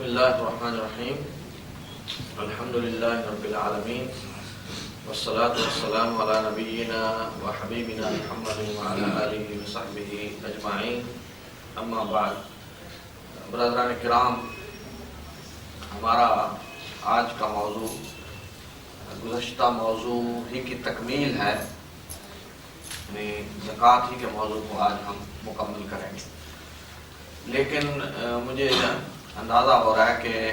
بسم اللہ الرحمن الرحیم الحمدللہ رب العالمین والصلاة والسلام علی نبینا و حبیبنا محمد وعلی آلہ وصحبہ اجمعین، اما بعد۔ برادران کرام، ہمارا آج کا موضوع گزشتہ موضوع ہی کی تکمیل ہے، یعنی زکوٰۃ ہی کے موضوع کو آج ہم مکمل کریں گے، لیکن مجھے اندازہ ہو رہا ہے کہ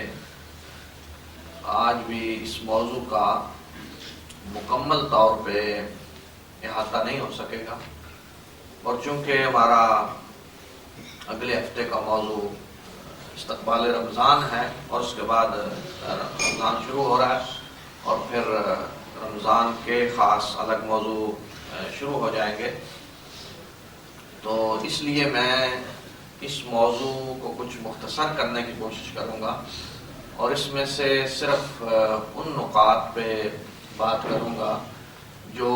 آج بھی اس موضوع کا مکمل طور پہ احاطہ نہیں ہو سکے گا، اور چونکہ ہمارا اگلے ہفتے کا موضوع استقبال رمضان ہے اور اس کے بعد رمضان شروع ہو رہا ہے اور پھر رمضان کے خاص الگ موضوع شروع ہو جائیں گے، تو اس لیے میں اس موضوع کو کچھ مختصر کرنے کی کوشش کروں گا اور اس میں سے صرف ان نکات پہ بات کروں گا جو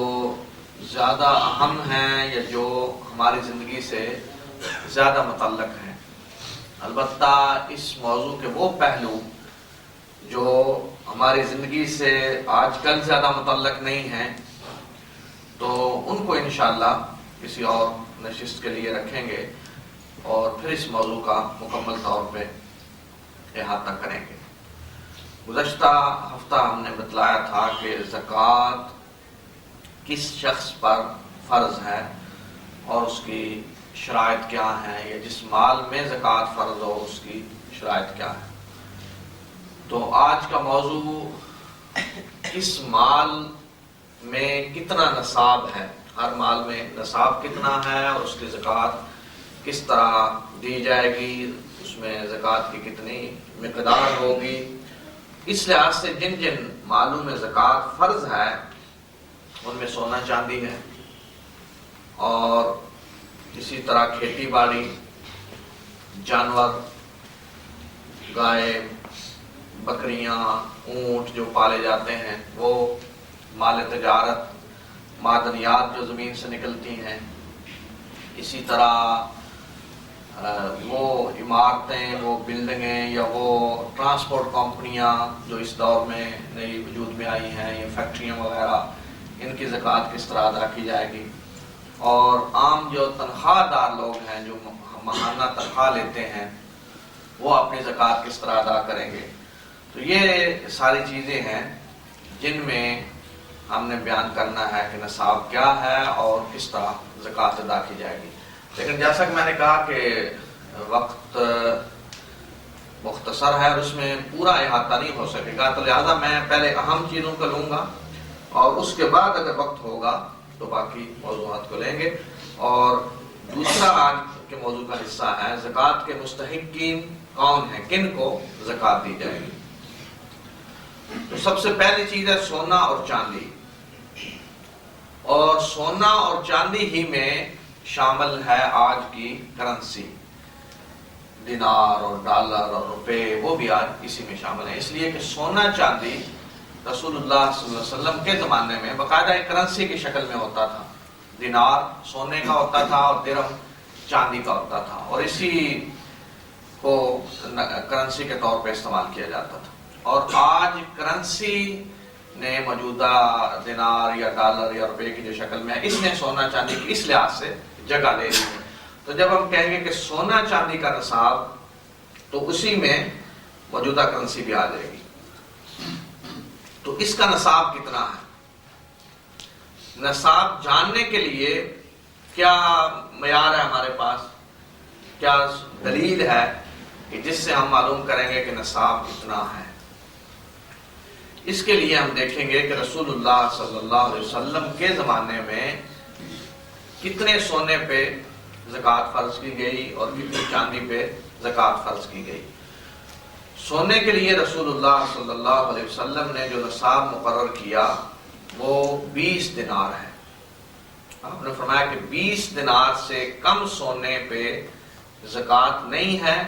زیادہ اہم ہیں یا جو ہماری زندگی سے زیادہ متعلق ہیں۔ البتہ اس موضوع کے وہ پہلو جو ہماری زندگی سے آج کل زیادہ متعلق نہیں ہیں تو ان کو انشاءاللہ کسی اور نشست کے لیے رکھیں گے اور پھر اس موضوع کا مکمل طور پہ احاطہ کریں گے۔ گزشتہ ہفتہ ہم نے بتلایا تھا کہ زکوٰۃ کس شخص پر فرض ہے اور اس کی شرائط کیا ہیں، یا جس مال میں زکوٰۃ فرض ہو اس کی شرائط کیا ہے۔ تو آج کا موضوع کس مال میں کتنا نصاب ہے، ہر مال میں نصاب کتنا ہے اور اس کی زکوٰۃ کس طرح دی جائے گی، اس میں زکوٰۃ کی کتنی مقدار ہوگی۔ اس لحاظ سے جن جن مالوں میں زکوٰۃ فرض ہے ان میں سونا چاندی ہے، اور اسی طرح کھیتی باڑی، جانور، گائے، بکریاں، اونٹ جو پالے جاتے ہیں وہ مال تجارت، معدنیات جو زمین سے نکلتی ہیں، اسی طرح وہ عمارتیں، وہ بلڈنگیں یا وہ ٹرانسپورٹ کمپنیاں جو اس دور میں نئی وجود میں آئی ہیں، یہ فیکٹریاں وغیرہ، ان کی زکوٰۃ کس طرح ادا کی جائے گی، اور عام جو تنخواہ دار لوگ ہیں جو ماہانہ تنخواہ لیتے ہیں وہ اپنی زکوٰۃ کس طرح ادا کریں گے۔ تو یہ ساری چیزیں ہیں جن میں ہم نے بیان کرنا ہے کہ نصاب کیا ہے اور کس طرح زکوٰۃ ادا کی جائے گی۔ لیکن جیسا کہ میں نے کہا کہ وقت مختصر ہے اور اس میں پورا احاطہ نہیں ہو سکے گا، تو لہٰذا میں پہلے اہم چیزوں کو لوں گا اور اس کے بعد اگر وقت ہوگا تو باقی موضوعات کو لیں گے۔ اور دوسرا آج کے موضوع کا حصہ ہے زکوٰۃ کے مستحقین کون ہیں، کن کو زکوٰۃ دی جائے گی۔ تو سب سے پہلی چیز ہے سونا اور چاندی، اور سونا اور چاندی ہی میں شامل ہے آج کی کرنسی، دینار اور ڈالر اور روپے، وہ بھی آج اسی میں شامل ہیں، اس لیے کہ سونا چاندی رسول اللہ صلی اللہ علیہ وسلم کے زمانے میں باقاعدہ ایک کرنسی کی شکل میں ہوتا تھا۔ دینار سونے کا ہوتا تھا اور درہم چاندی کا ہوتا تھا، اور اسی کو کرنسی کے طور پہ استعمال کیا جاتا تھا۔ اور آج کرنسی نے موجودہ دینار یا ڈالر یا روپے کی جو شکل میں ہے، اس نے سونا چاندی کی اس لحاظ سے جگہ لے لی ہے۔ تو جب ہم کہیں گے کہ سونا چاندی کا نصاب، تو اسی میں موجودہ کرنسی بھی آ جائے گی۔ تو اس کا نصاب کتنا ہے، نصاب جاننے کے لیے کیا معیار ہے ہمارے پاس، کیا دلیل ہے کہ جس سے ہم معلوم کریں گے کہ نصاب کتنا ہے۔ اس کے لیے ہم دیکھیں گے کہ رسول اللہ صلی اللہ علیہ وسلم کے زمانے میں کتنے سونے پہ زکوٰۃ فرض کی گئی اور کتنی چاندی پہ زکوٰۃ فرض کی گئی۔ سونے کے لیے رسول اللہ صلی اللہ علیہ وسلم نے جو نصاب مقرر کیا وہ 20 دینار ہے۔ آپ نے فرمایا کہ 20 دینار سے کم سونے پہ زکوٰۃ نہیں ہے،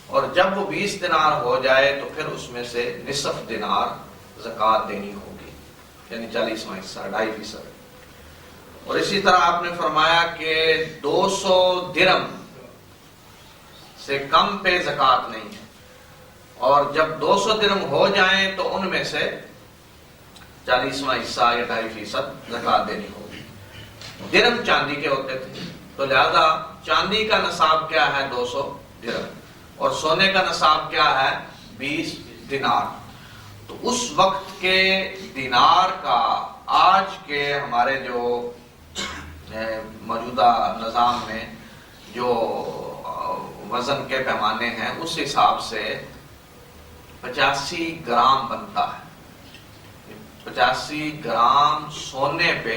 اور جب وہ 20 دینار ہو جائے تو پھر اس میں سے نصف دینار زکوٰۃ دینی ہوگی، یعنی 40واں حصہ، 2.5%۔ اور اسی طرح آپ نے فرمایا کہ 200 درہم سے کم پہ زکوٰۃ نہیں ہے، اور جب 200 درہم ہو جائیں تو ان میں سے 40واں حصہ یا 2.5% زکوٰۃ دینی ہوگی۔ درہم چاندی کے ہوتے تھے، تو لہذا چاندی کا نصاب کیا ہے؟ 200 درہم، اور سونے کا نصاب کیا ہے؟ 20 دینار۔ تو اس وقت کے دینار کا آج کے ہمارے جو موجودہ نظام میں جو وزن کے پیمانے ہیں اس حساب سے 85 گرام بنتا ہے۔ 85 گرام سونے پہ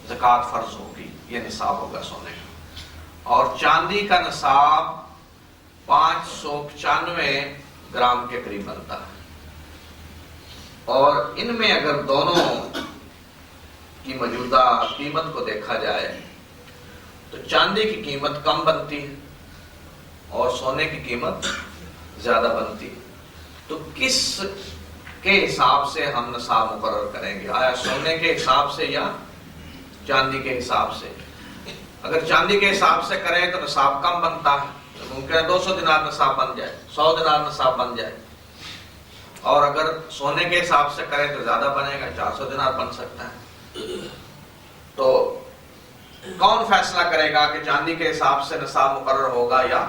زکوٰۃ فرض ہوگی، یہ نصاب ہوگا سونے کا۔ اور چاندی کا نصاب 595 گرام کے قریب بنتا ہے۔ اور ان میں اگر دونوں کی موجودہ قیمت کو دیکھا جائے تو چاندی کی قیمت کم بنتی ہے اور سونے کی قیمت زیادہ بنتی ہے۔ تو کس کے حساب سے ہم نصاب مقرر کریں گے؟ آیا سونے کے حساب سے یا چاندی کے حساب سے؟ اگر چاندی کے حساب سے کریں تو نصاب کم بنتا ہے، ممکن ہے 200 دینار نصاب بن جائے، 100 دینار نصاب بن جائے۔ اور اگر سونے کے حساب سے کریں تو زیادہ بنے گا، 400 دینار بن سکتا ہے۔ تو کون فیصلہ کرے گا کہ چاندی کے حساب سے نصاب مقرر ہوگا یا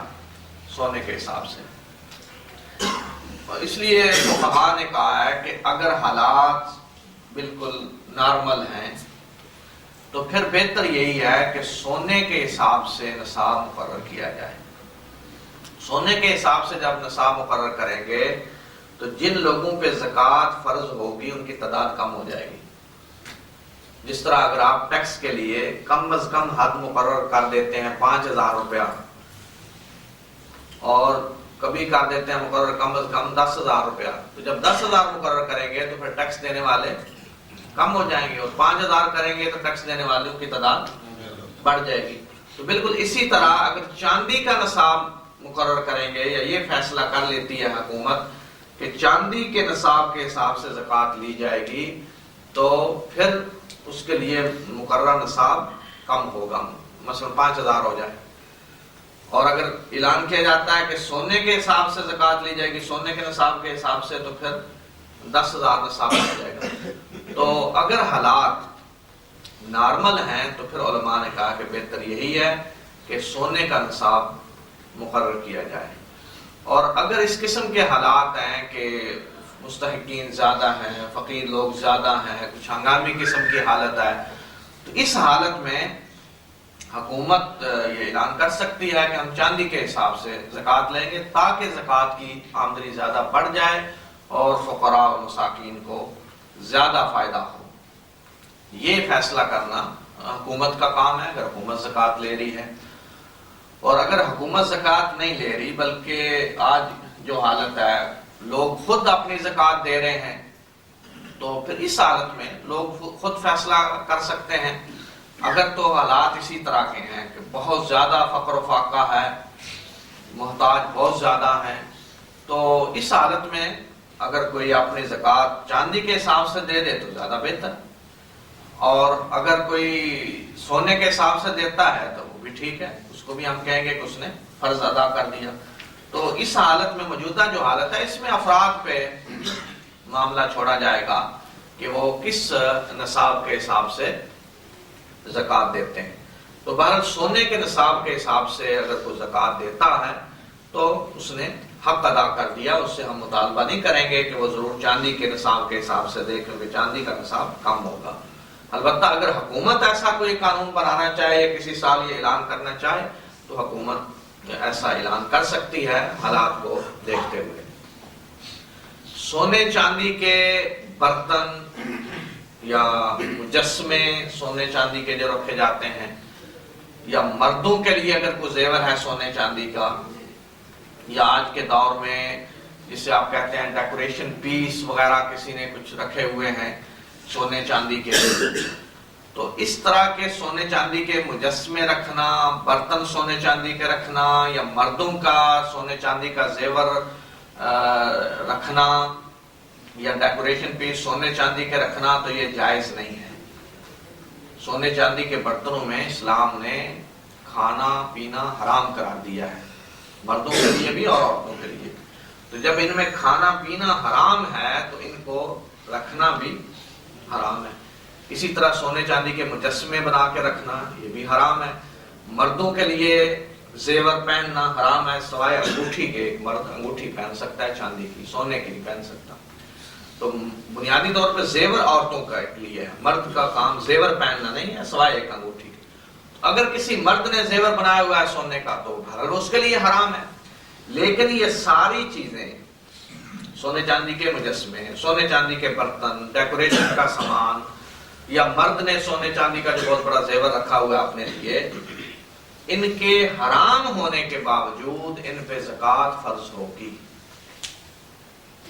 سونے کے حساب سے؟ اس لیے فقہاء نے کہا ہے کہ اگر حالات بالکل نارمل ہیں تو پھر بہتر یہی ہے کہ سونے کے حساب سے نصاب مقرر کیا جائے۔ سونے کے حساب سے جب نصاب مقرر کریں گے تو جن لوگوں پہ زکوٰۃ فرض ہوگی ان کی تعداد کم ہو جائے گی۔ جس طرح اگر آپ ٹیکس کے لیے کم از کم حد مقرر کر دیتے ہیں 5000 روپیہ، اور کبھی کر دیتے ہیں مقرر کم از کم 10,000 روپیہ، تو جب 10,000 مقرر کریں گے تو پھر ٹیکس دینے والے کم ہو جائیں گے، اور 5,000 کریں گے تو ٹیکس دینے والوں کی تعداد بڑھ جائے گی۔ تو بالکل اسی طرح اگر چاندی کا نصاب مقرر کریں گے یا یہ فیصلہ کر لیتی ہے حکومت کہ چاندی کے نصاب کے حساب سے زکوٰۃ لی جائے گی تو پھر اس کے لیے مقررہ نصاب کم ہوگا، مثلا 5,000 ہو جائے۔ اور اگر اعلان کیا جاتا ہے کہ سونے کے حساب سے زکوٰۃ لی جائے گی، سونے کے نصاب کے حساب سے، تو پھر 10,000 نصاب ہو جائے گا۔ تو اگر حالات نارمل ہیں تو پھر علماء نے کہا کہ بہتر یہی ہے کہ سونے کا نصاب مقرر کیا جائے۔ اور اگر اس قسم کے حالات ہیں کہ مستحقین زیادہ ہیں، فقیر لوگ زیادہ ہیں، کچھ ہنگامی قسم کی حالت ہے، تو اس حالت میں حکومت یہ اعلان کر سکتی ہے کہ ہم چاندی کے حساب سے زکوٰۃ لیں گے تاکہ زکوٰۃ کی آمدنی زیادہ بڑھ جائے اور فقراء اور مساکین کو زیادہ فائدہ ہو۔ یہ فیصلہ کرنا حکومت کا کام ہے اگر حکومت زکوٰۃ لے رہی ہے۔ اور اگر حکومت زکوٰۃ نہیں لے رہی بلکہ آج جو حالت ہے لوگ خود اپنی زکوٰۃ دے رہے ہیں، تو پھر اس حالت میں لوگ خود فیصلہ کر سکتے ہیں۔ اگر تو حالات اسی طرح کے ہیں کہ بہت زیادہ فقر و فاقہ ہے، محتاج بہت زیادہ ہیں، تو اس حالت میں اگر کوئی اپنی زکوٰۃ چاندی کے حساب سے دے دے تو زیادہ بہتر، اور اگر کوئی سونے کے حساب سے دیتا ہے تو وہ بھی ٹھیک ہے، اس کو بھی ہم کہیں گے کہ اس نے فرض ادا کر دیا۔ تو اس حالت میں موجودہ جو حالت ہے اس میں افراد پہ معاملہ چھوڑا جائے گا کہ وہ کس نصاب کے حساب سے زکوٰۃ دیتے ہیں۔ تو بہرحال سونے کے نصاب کے حساب سے اگر کوئی زکوٰۃ دیتا ہے تو اس نے حق ادا کر دیا، اس سے ہم مطالبہ نہیں کریں گے کہ وہ ضرور چاندی کے نصاب کے حساب سے دے، کیونکہ چاندی کا نصاب کم ہوگا۔ البتہ اگر حکومت ایسا کوئی قانون بنانا چاہے یا کسی سال یہ اعلان کرنا چاہے تو حکومت ایسا اعلان کر سکتی ہے حالات کو دیکھتے ہوئے۔ سونے چاندی کے برتن یا مجسمے سونے چاندی کے جو رکھے جاتے ہیں، یا مردوں کے لیے اگر کوئی زیور ہے سونے چاندی کا، یا آج کے دور میں جسے آپ کہتے ہیں ڈیکوریشن پیس وغیرہ کسی نے کچھ رکھے ہوئے ہیں سونے چاندی کے، تو اس طرح کے سونے چاندی کے مجسمے رکھنا، برتن سونے چاندی کے رکھنا، یا مردوں کا سونے چاندی کا زیور رکھنا یا ڈیکوریشن پیس سونے چاندی کے رکھنا تو یہ جائز نہیں ہے۔ سونے چاندی کے برتنوں میں اسلام نے کھانا پینا حرام قرار دیا ہے، مردوں کے لیے بھی اور عورتوں کے لیے۔ تو تو جب ان میں کھانا پینا حرام ہے تو ان کو رکھنا بھی حرام ہے. اسی طرح سونے چاندی کے مجسمے بنا کے رکھنا یہ بھی حرام ہے. مردوں کے لیے زیور پہننا حرام ہے سوائے انگوٹھی کے. ایک مرد انگوٹھی پہن سکتا ہے چاندی کی، سونے کی نہیں پہن سکتا. تو بنیادی طور پہ زیور عورتوں کا لیے ہے، مرد کا کام زیور پہننا نہیں ہے سوائے ایک انگوٹھی کے. اگر کسی مرد نے زیور بنایا ہوا ہے سونے کا تو اس کے لیے حرام ہے. لیکن یہ ساری چیزیں، سونے چاندی کے مجسمے، سونے چاندی کے برتن، ڈیکوریشن کا سامان، یا مرد نے سونے چاندی کا جو بہت بڑا زیور رکھا ہوا ہے اپنے لیے، ان کے حرام ہونے کے باوجود ان پہ زکوٰۃ فرض ہوگی.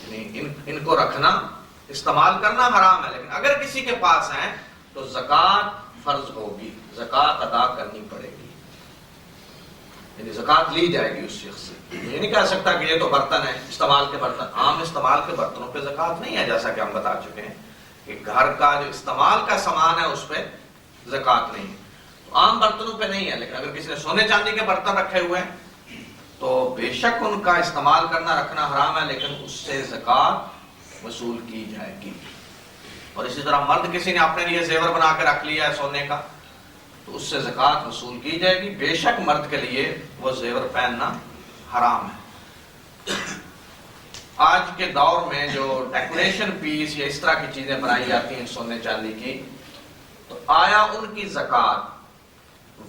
یعنی ان کو رکھنا، استعمال کرنا حرام ہے، لیکن اگر کسی کے پاس ہیں تو زکوٰۃ فرض ہوگی، زکوٰۃ ادا کرنی پڑے گی. یعنی زکوٰۃ لی جائے گی اس شخص سے. یہ نہیں کہہ سکتا کہ یہ تو برتن ہے، استعمال کے برتن. عام استعمال کے برتنوں پہ زکوٰۃ نہیں ہے، جیسا کہ ہم بتا چکے ہیں کہ گھر کا جو استعمال کا سامان ہے اس پہ زکوٰۃ نہیں ہے. تو عام برتنوں پہ نہیں ہے. لیکن اگر کسی نے سونے چاندی کے برتن رکھے ہوئے ہیں تو بے شک ان کا استعمال کرنا رکھنا حرام ہے، لیکن اس سے زکوٰۃ وصول کی جائے گی. اور اسی طرح مرد کسی نے اپنے لیے زیور بنا کے رکھ لیا ہے سونے کا تو اس سے زکوٰۃ وصول کی جائے گی. بے شک مرد کے لیے وہ زیور پہننا حرام ہے. آج کے دور میں جو ڈیکوریشن پیس یا اس طرح کی چیزیں بنائی جاتی ہیں سونے چاندی کی، تو آیا ان کی زکوٰۃ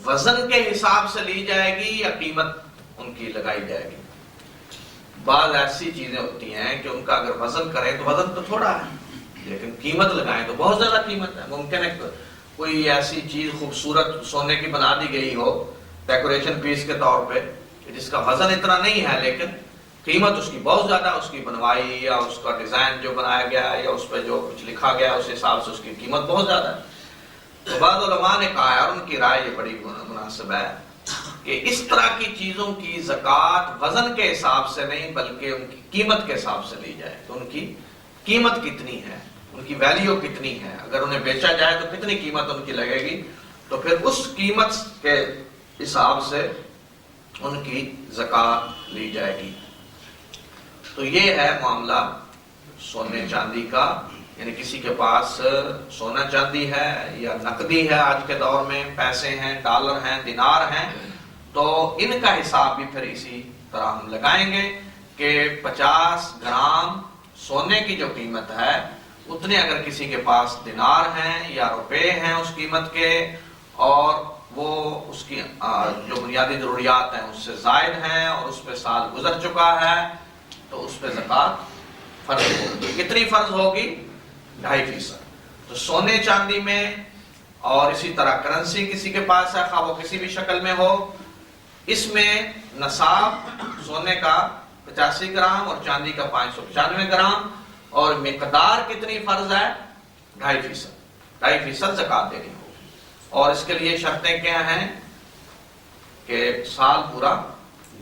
وزن کے حساب سے لی جائے گی یا قیمت ان کی لگائی جائے گی؟ بعض ایسی چیزیں ہوتی ہیں کہ ان کا اگر وزن کریں تو وزن تو تھوڑا ہے لیکن قیمت لگائیں تو بہت زیادہ قیمت ہے. ممکن ہے کوئی ایسی چیز خوبصورت سونے کی بنا دی گئی ہو ڈیکوریشن پیس کے طور پہ جس کا وزن اتنا نہیں ہے لیکن قیمت اس کی بہت زیادہ، اس کی بنوائی یا اس کا ڈیزائن جو بنایا گیا ہے یا اس پہ جو کچھ لکھا گیا ہے اس حساب سے اس کی قیمت بہت زیادہ ہے. تو بعض علماء نے کہا ہے اور ان کی رائے یہ بڑی مناسب ہے کہ اس طرح کی چیزوں کی زکوٰۃ وزن کے حساب سے نہیں بلکہ ان کی قیمت کے حساب سے لی جائے. تو ان کی قیمت کتنی ہے، ان کی ویلیو کتنی ہے، اگر انہیں بیچا جائے تو کتنی قیمت ان کی لگے گی، تو پھر اس قیمت کے حساب سے ان کی زکوٰۃ لی جائے گی. تو یہ ہے معاملہ سونے چاندی کا. یعنی کسی کے پاس سونا چاندی ہے یا نقدی ہے، آج کے دور میں پیسے ہیں، ڈالر ہیں، دینار ہیں، تو ان کا حساب بھی پھر اسی طرح ہم لگائیں گے کہ 50 گرام سونے کی جو قیمت ہے اتنے اگر کسی کے پاس دینار ہیں یا روپے ہیں اس قیمت کے، اور وہ اس کی جو بنیادی ضروریات ہیں اس سے زائد ہیں اور اس پہ سال گزر چکا ہے تو اس پہ زکوٰۃ فرض ہوگی. کتنی فرض ہوگی؟ 2.5%. تو سونے چاندی میں اور اسی طرح کرنسی کسی کے پاس ہے خواہ وہ کسی بھی شکل میں ہو، اس میں نصاب سونے کا 85 گرام اور چاندی کا 595 گرام، اور مقدار کتنی فرض ہے؟ 2.5%. 2.5% زکوٰۃ دینی ہوگی. اور اس کے لیے شرطیں کیا ہیں کہ سال پورا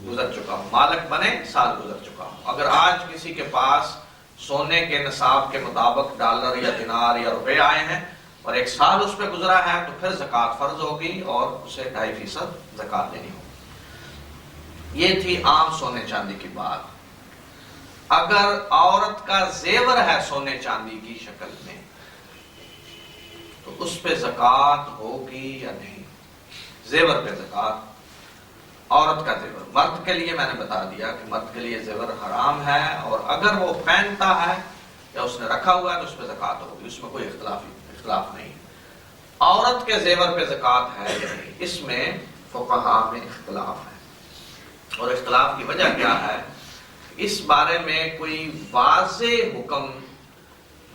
گزر چکا ہو، مالک بنے سال گزر چکا ہو. اگر آج کسی کے پاس سونے کے نصاب کے مطابق ڈالر یا دینار یا روپے آئے ہیں اور 1 سال اس پہ گزرا ہے تو پھر زکوٰۃ فرض ہوگی اور اسے 2.5% زکوٰۃ دینی ہوگی. یہ تھی عام سونے چاندی کی بات. اگر عورت کا زیور ہے سونے چاندی کی شکل میں تو اس پہ زکوٰۃ ہوگی یا نہیں؟ زیور پہ زکوٰۃ، عورت کا زیور. مرد کے لیے میں نے بتا دیا کہ مرد کے لیے زیور حرام ہے، اور اگر وہ پہنتا ہے یا اس نے رکھا ہوا ہے تو اس پہ زکوٰۃ ہوگی، اس میں کوئی اختلاف نہیں. عورت کے زیور پہ زکوٰۃ ہے یا نہیں، اس میں فقہاء میں اختلاف ہے. اور اختلاف کی وجہ کیا ہے؟ اس بارے میں کوئی واضح حکم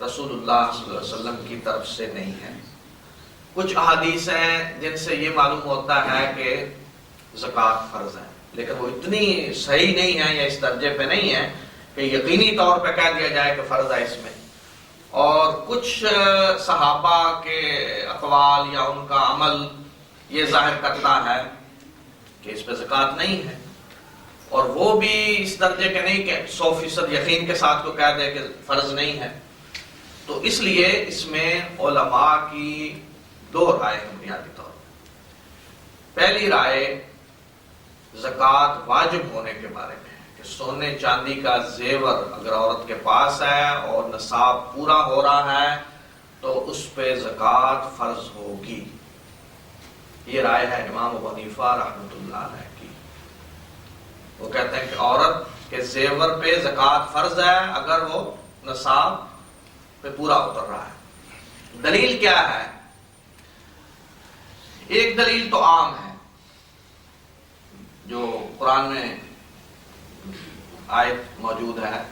رسول اللہ صلی اللہ علیہ وسلم کی طرف سے نہیں ہے. کچھ احادیث ہیں جن سے یہ معلوم ہوتا ہے کہ زکوٰۃ فرض ہے، لیکن وہ اتنی صحیح نہیں ہے یا اس درجے پہ نہیں ہے کہ یقینی طور پہ کہہ دیا جائے کہ فرض ہے اس میں. اور کچھ صحابہ کے اقوال یا ان کا عمل یہ ظاہر کرتا ہے کہ اس پہ زکوٰۃ نہیں ہے، اور وہ بھی اس درجے کے نہیں کہ 100% یقین کے ساتھ کو کہہ دے کہ فرض نہیں ہے. تو اس لیے اس میں علماء کی 2 رائے ہیں بنیادی طور پر. پہلی رائے زکوٰۃ واجب ہونے کے بارے میں ہے کہ سونے چاندی کا زیور اگر عورت کے پاس ہے اور نصاب پورا ہو رہا ہے تو اس پہ زکوٰۃ فرض ہوگی. یہ رائے ہے امام ابو حنیفہ رحمۃ اللہ علیہ کی. وہ کہتے ہیں کہ عورت کے زیور پہ زکوٰۃ فرض ہے اگر وہ نصاب پہ پورا اتر رہا ہے. دلیل کیا ہے؟ ایک دلیل تو عام ہے جو قرآن میں آیت موجود ہے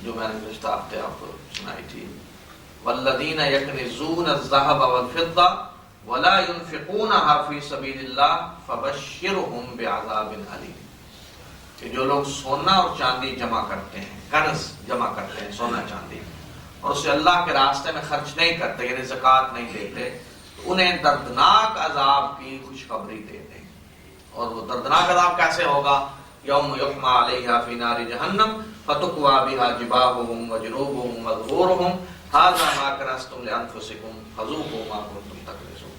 جو میں نے گزشتہ ہفتے آپ کو سنائی تھی. والذین یکنزون الذهب والفضة ولا ينفقونها في سبيل الله فبشرهم بعذاب أليم. کہ جو لوگ سونا اور چاندی جمع کرتے ہیں، کنز جمع کرتے ہیں سونا چاندی، اور اسے اللہ کے راستے میں خرچ نہیں کرتے یعنی زکوٰۃ نہیں دیتے، تو انہیں دردناک عذاب کی خوشخبری دے دیں. اور وہ دردناک عذاب کیسے ہوگا؟ یوم یحمى علیہا فی نار جہنم فتقوی بها جباہہم وجنوبہم وظہورہم ھذا ما کنزتم لانفسکم فذوقوا ما کنتم تکنزون.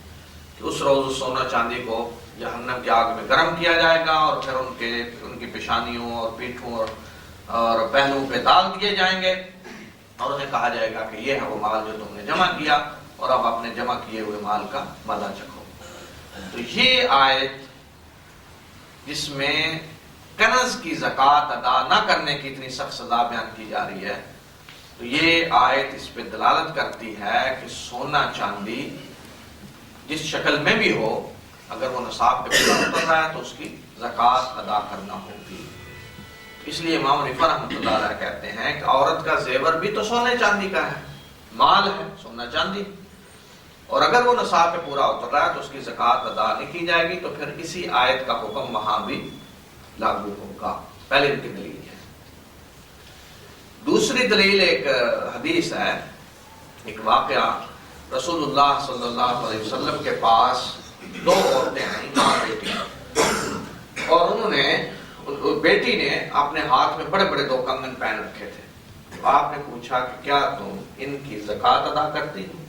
کہ اس روز سونا چاندی کو جہنم کی آگ میں گرم کیا جائے گا اور پھر ان کی پیشانیوں اور پیٹھوں اور پہلوؤں پہ داغ دیے جائیں گے اور انہیں کہا جائے گا کہ یہ ہے وہ مال جو تم نے جمع کیا اور اب اپنے جمع کیے ہوئے مال کا مزہ چکھو. تو یہ آیت جس میں کنز کی زکوٰۃ ادا نہ کرنے کی اتنی سخت سزا بیان کی جا رہی ہے، تو یہ آیت اس پہ دلالت کرتی ہے کہ سونا چاندی جس شکل میں بھی ہو اگر وہ نصاب پہ پورا اتر رہا ہے تو اس کی زکوٰۃ ادا کرنا ہوگی. اس لیے امام حنیفہ رحمۃ اللہ علیہ کہتے ہیں کہ عورت کا زیور بھی تو سونے چاندی کا ہے، مال ہے سونا چاندی، اور اگر وہ نصاب پہ پورا اتر رہا ہے تو اس کی زکوٰۃ ادا نہیں کی جائے گی. تو پھر اسی آیت کا حکم وہاں بھی لاگو ہوگا. پہلے ان کی دلیل ہے. دوسری دلیل ایک حدیث ہے، ایک واقعہ. رسول اللہ صلی اللہ علیہ وسلم کے پاس دو عورتیں آئیں، ماں بیٹی، اور انہوں نے بیٹی نے اپنے ہاتھ میں بڑے بڑے دو کنگن پہن رکھے تھے. تو آپ نے پوچھا کہ کیا تم ان کی زکوٰۃ ادا کرتی ہو؟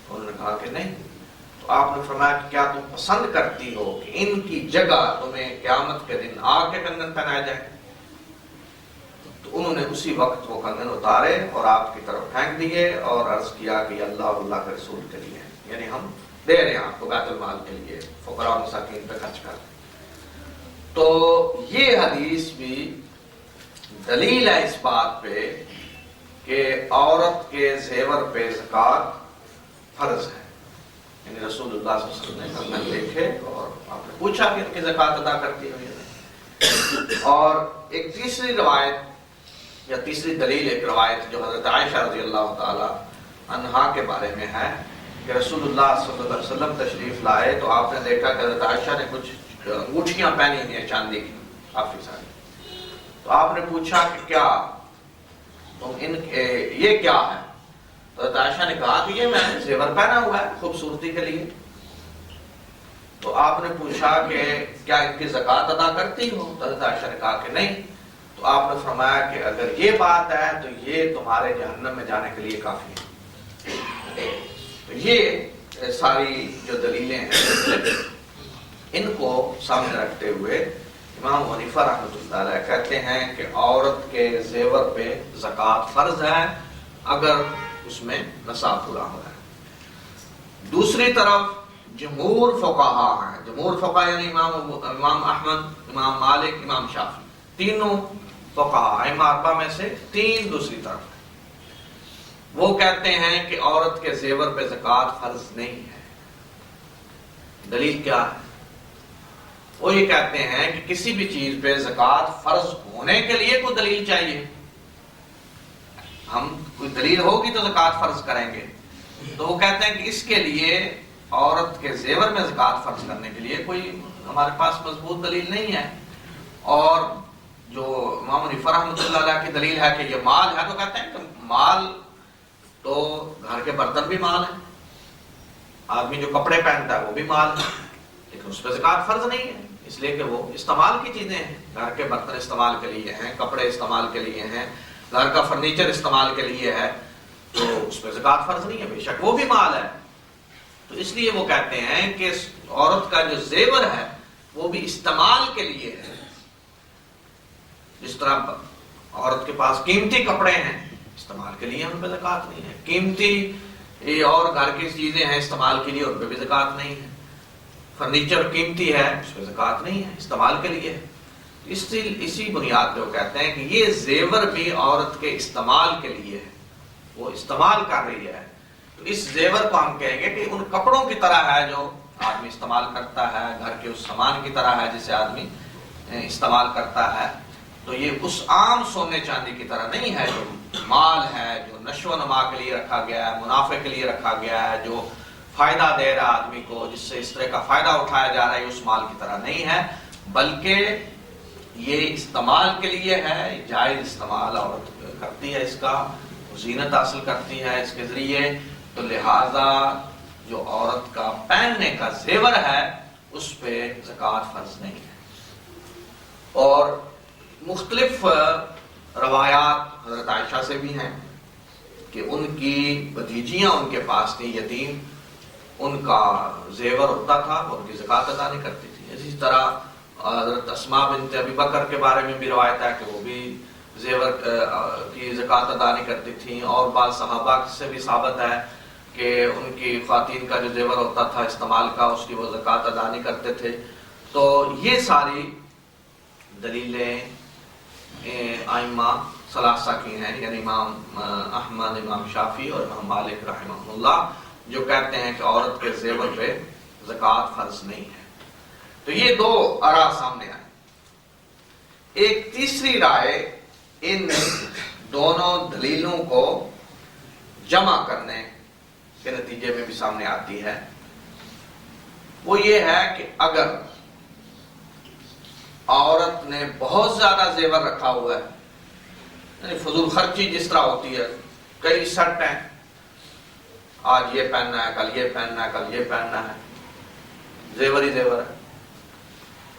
انہوں نے کہا کہ نہیں. تو آپ نے فرمایا کہ کیا تم پسند کرتی ہو کہ ان کی جگہ تمہیں قیامت کے دن آگ کے کنگن پہنائے جائیں؟ تو انہوں نے اسی وقت وہ کنگن اتارے اور آپ کی طرف پھینک دیے اور عرض کیا کہ اللہ اور اللہ کے رسول کے لیے، یعنی ہم دے رہے ہیں آپ کو بیت المال کے لیے، فقراء مساکین پہ خرچ کر. تو یہ حدیث بھی دلیل ہے اس بات پہ کہ عورت کے زیور پہ زکوٰۃ فرض ہے. یعنی رسول اللہ صلی اللہ علیہ وسلم نے کنگن دیکھے اور آپ نے پوچھا کہ ان کی زکوٰۃ ادا کرتی ہو یا نہیں. اور ایک تیسری روایت یا تیسری دلیل ایک روایت جو حضرت عائشہ رضی اللہ تعالی عنہا کے بارے میں ہے کہ رسول اللہ صلی اللہ علیہ وسلم تشریف لائے تو آپ نے دیکھا کہ حضرت عائشہ نے کچھ انگوٹھیاں پہنی ہوئی ہیں چاندی کی کافی ساری. تو آپ نے پوچھا کہ کیا تم یہ کیا ہے؟ تو حضرت عائشہ نے کہا کہ یہ میں نے زیور پہنا ہوا ہے خوبصورتی کے لیے. تو آپ نے پوچھا کہ کیا ان کی زکوٰۃ ادا کرتی ہو؟ تو حضرت عائشہ نے کہا کہ نہیں. تو آپ نے فرمایا کہ اگر یہ بات ہے تو یہ تمہارے جہنم میں جانے کے لیے کافی ہے. تو یہ ساری جو دلیلیں ہیں ان کو سامنے رکھتے ہوئے امام حنیفہ رحمۃ اللہ علیہ کہتے ہیں کہ عورت کے زیور پہ زکوٰۃ فرض ہے اگر اس میں نصاب پورا ہو رہا ہے. دوسری طرف جمہور فقہا ہیں، جمہور فقہا یعنی امام احمد، امام مالک، امام شافعی، تینوں فقہا ائمہ اربعہ میں سے تین دوسری طرف ہیں. وہ کہتے ہیں کہ عورت کے زیور پہ زکوٰۃ فرض نہیں ہے. دلیل کیا ہے؟ وہ یہ کہتے ہیں کہ کسی بھی چیز پہ زکوٰۃ فرض ہونے کے لیے کوئی دلیل چاہیے. ہم کوئی دلیل ہوگی تو زکوٰۃ فرض کریں گے. تو وہ کہتے ہیں کہ اس کے لیے عورت کے زیور میں زکوٰۃ فرض کرنے کے لیے کوئی ہمارے پاس مضبوط دلیل نہیں ہے. اور جو امام حنیفہ رحمۃ اللہ علیہ کی دلیل ہے کہ یہ مال ہے، تو کہتے ہیں کہ مال تو گھر کے برتن بھی مال ہیں، آدمی جو کپڑے پہنتا ہے وہ بھی مال ہے، لیکن اس پہ زکوٰۃ فرض نہیں ہے اس لیے کہ وہ استعمال کی چیزیں ہیں. گھر کے برتن استعمال کے لیے ہیں، کپڑے استعمال کے لیے ہیں، گھر کا فرنیچر استعمال کے لیے ہے، تو اس پہ زکوٰۃ فرض نہیں ہے. بے شک وہ بھی مال ہے. تو اس لیے وہ کہتے ہیں کہ عورت کا جو زیور ہے وہ بھی استعمال کے لیے ہے، جس طرح عورت کے پاس قیمتی کپڑے ہیں، استعمال کے لیے ان پہ زکوٰۃ نہیں ہے، قیمتی اور گھر کی چیزیں ہیں استعمال کے لیے، ان پہ بھی زکوٰۃ نہیں ہے، فرنیچر قیمتی ہے اس پہ زکوٰۃ نہیں ہے، استعمال کے لیے ہے۔ اسی بنیاد پہ وہ کہتے ہیں کہ یہ زیور بھی عورت کے استعمال کے لیے ہے، وہ استعمال کر رہی ہے، تو اس زیور کو ہم کہیں گے کہ ان کپڑوں کی طرح ہے جو آدمی استعمال کرتا ہے، گھر کے اس سامان کی طرح ہے جسے آدمی استعمال کرتا ہے۔ تو یہ اس عام سونے چاندی کی طرح نہیں ہے جو مال ہے، جو نشو و نما کے لیے رکھا گیا ہے، منافع کے لیے رکھا گیا ہے، جو فائدہ دے رہا ہے آدمی کو، جس سے اس طرح کا فائدہ اٹھایا جا رہا ہے، اس مال کی طرح نہیں ہے، بلکہ یہ استعمال کے لیے ہے، جائز استعمال عورت کرتی ہے، اس کا زینت حاصل کرتی ہے اس کے ذریعے، تو لہذا جو عورت کا پہننے کا زیور ہے اس پہ زکوٰۃ فرض نہیں ہے۔ اور مختلف روایات حضرت عائشہ سے بھی ہیں کہ ان کی بھتیجیاں ان کے پاس تھیں یتیم، ان کا زیور ہوتا تھا، وہ ان کی زکوٰۃ ادا نہیں کرتی تھی۔ اسی طرح حضرت اسماء بنت ابی بکر کے بارے میں بھی روایت ہے کہ وہ بھی زیور کی زکوٰۃ ادا نہیں کرتی تھیں، اور بعض صحابہ سے بھی ثابت ہے کہ ان کی خواتین کا جو زیور ہوتا تھا استعمال کا، اس کی وہ زکوٰۃ ادا نہیں کرتے تھے۔ تو یہ ساری دلیلیں ائمہ ثلاثہ کی ہیں، یعنی امام احمد، امام شافعی اور امام مالک رحمہ اللہ، جو کہتے ہیں کہ عورت کے زیور پہ زکوٰۃ فرض نہیں ہے۔ تو یہ دو آراء سامنے آئے۔ ایک تیسری رائے ان دونوں دلیلوں کو جمع کرنے کے نتیجے میں بھی سامنے آتی ہے، وہ یہ ہے کہ اگر عورت نے بہت زیادہ زیور رکھا ہوا ہے، یعنی فضول خرچی جس طرح ہوتی ہے، کئی سیٹ ہیں، آج یہ پہننا ہے، کل یہ پہننا ہے، کل یہ پہننا ہے، زیور ہی زیور ہے،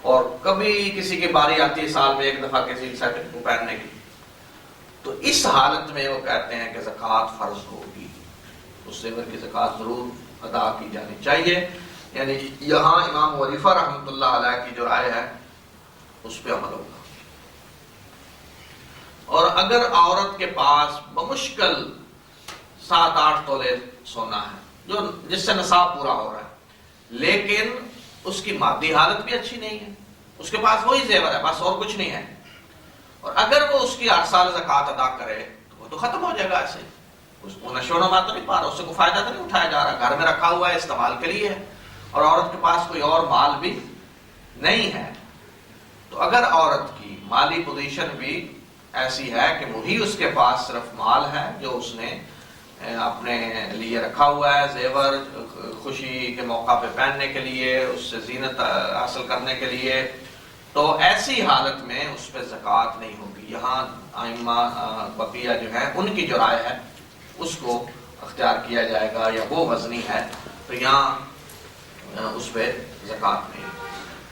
اور کبھی کسی کی باری آتی ہے سال میں ایک دفعہ کسی سیٹ کو پہننے کی، تو اس حالت میں وہ کہتے ہیں کہ زکوٰۃ فرض ہوگی، اس زیور کی زکوٰۃ ضرور ادا کی جانی چاہیے۔ یعنی یہاں امام ابو حنیفہ رحمۃ اللہ علیہ کی جو رائے ہے اس پہ عمل ہوگا۔ اور اگر عورت کے پاس بمشکل 7-8 تولے سونا ہے، جس سے نصاب پورا ہو رہا ہے، لیکن اس کی مادی حالت بھی اچھی نہیں ہے، اس کے پاس وہی زیور ہے، بس اور کچھ نہیں ہے، اور اگر وہ اس کی ہر سال زکوٰۃ ادا کرے تو وہ تو ختم ہو جائے گا، ایسے اس کو نشو و نما تو نہیں پا رہا، اس سے کوئی فائدہ تو نہیں اٹھایا جا رہا، گھر میں رکھا ہوا ہے، استعمال کے لیے ہے، اور عورت کے پاس کوئی اور مال بھی نہیں ہے۔ تو اگر عورت کی مالی پوزیشن بھی ایسی ہے کہ وہی اس کے پاس صرف مال ہے جو اس نے اپنے لیے رکھا ہوا ہے، زیور خوشی کے موقع پہ پہننے کے لیے، اس سے زینت حاصل کرنے کے لیے، تو ایسی حالت میں اس پہ زکوٰۃ نہیں ہوگی۔ یہاں ائمہ بقیہ جو ہیں ان کی جو رائے ہے اس کو اختیار کیا جائے گا، یا وہ وزنی ہے تو یہاں اس پہ زکوٰۃ نہیں ہے۔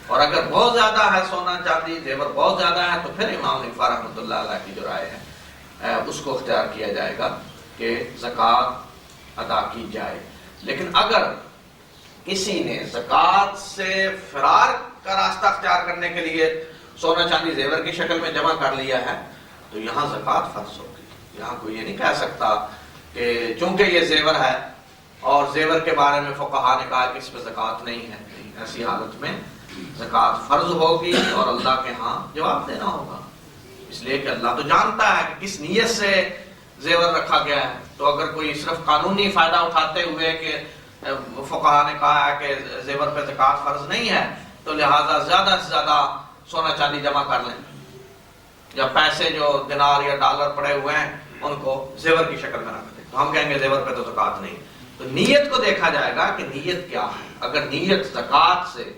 اور اگر بہت زیادہ ہے سونا چاندی زیور بہت زیادہ ہے تو پھر امام حنیفہ رحمۃ اللہ علیہ کی جو رائے ہے اس کو اختیار کیا جائے گا کہ زکوٰۃ ادا کی جائے۔ لیکن اگر کسی نے زکوٰۃ سے فرار کا راستہ اختیار کرنے کے لیے سونا چاندی زیور کی شکل میں جمع کر لیا ہے تو یہاں زکوٰۃ فرض ہوگی۔ یہاں کوئی یہ نہیں کہہ سکتا کہ چونکہ یہ زیور ہے اور زیور کے بارے میں فقہا نے کہا کہ اس پہ زکوٰۃ نہیں ہے، ایسی حالت میں زکوٰۃ فرض ہوگی اور اللہ کے ہاں جواب دینا ہوگا، اس لیے کہ اللہ تو جانتا ہے کہ کس نیت سے زیور رکھا گیا ہے۔ تو اگر کوئی صرف قانونی فائدہ اٹھاتے ہوئے کہ فقہا نے کہا ہے کہ زیور پہ زکوٰۃ فرض نہیں ہے تو لہٰذا زیادہ سے زیادہ سونا چاندی جمع کر لیں، یا پیسے جو دینار یا ڈالر پڑے ہوئے ہیں ان کو زیور کی شکل میں رکھ دیں، تو ہم کہیں گے زیور پہ تو زکوٰۃ نہیں۔ تو نیت کو دیکھا جائے گا کہ نیت کیا ہے۔ اگر نیت زکوٰۃ سے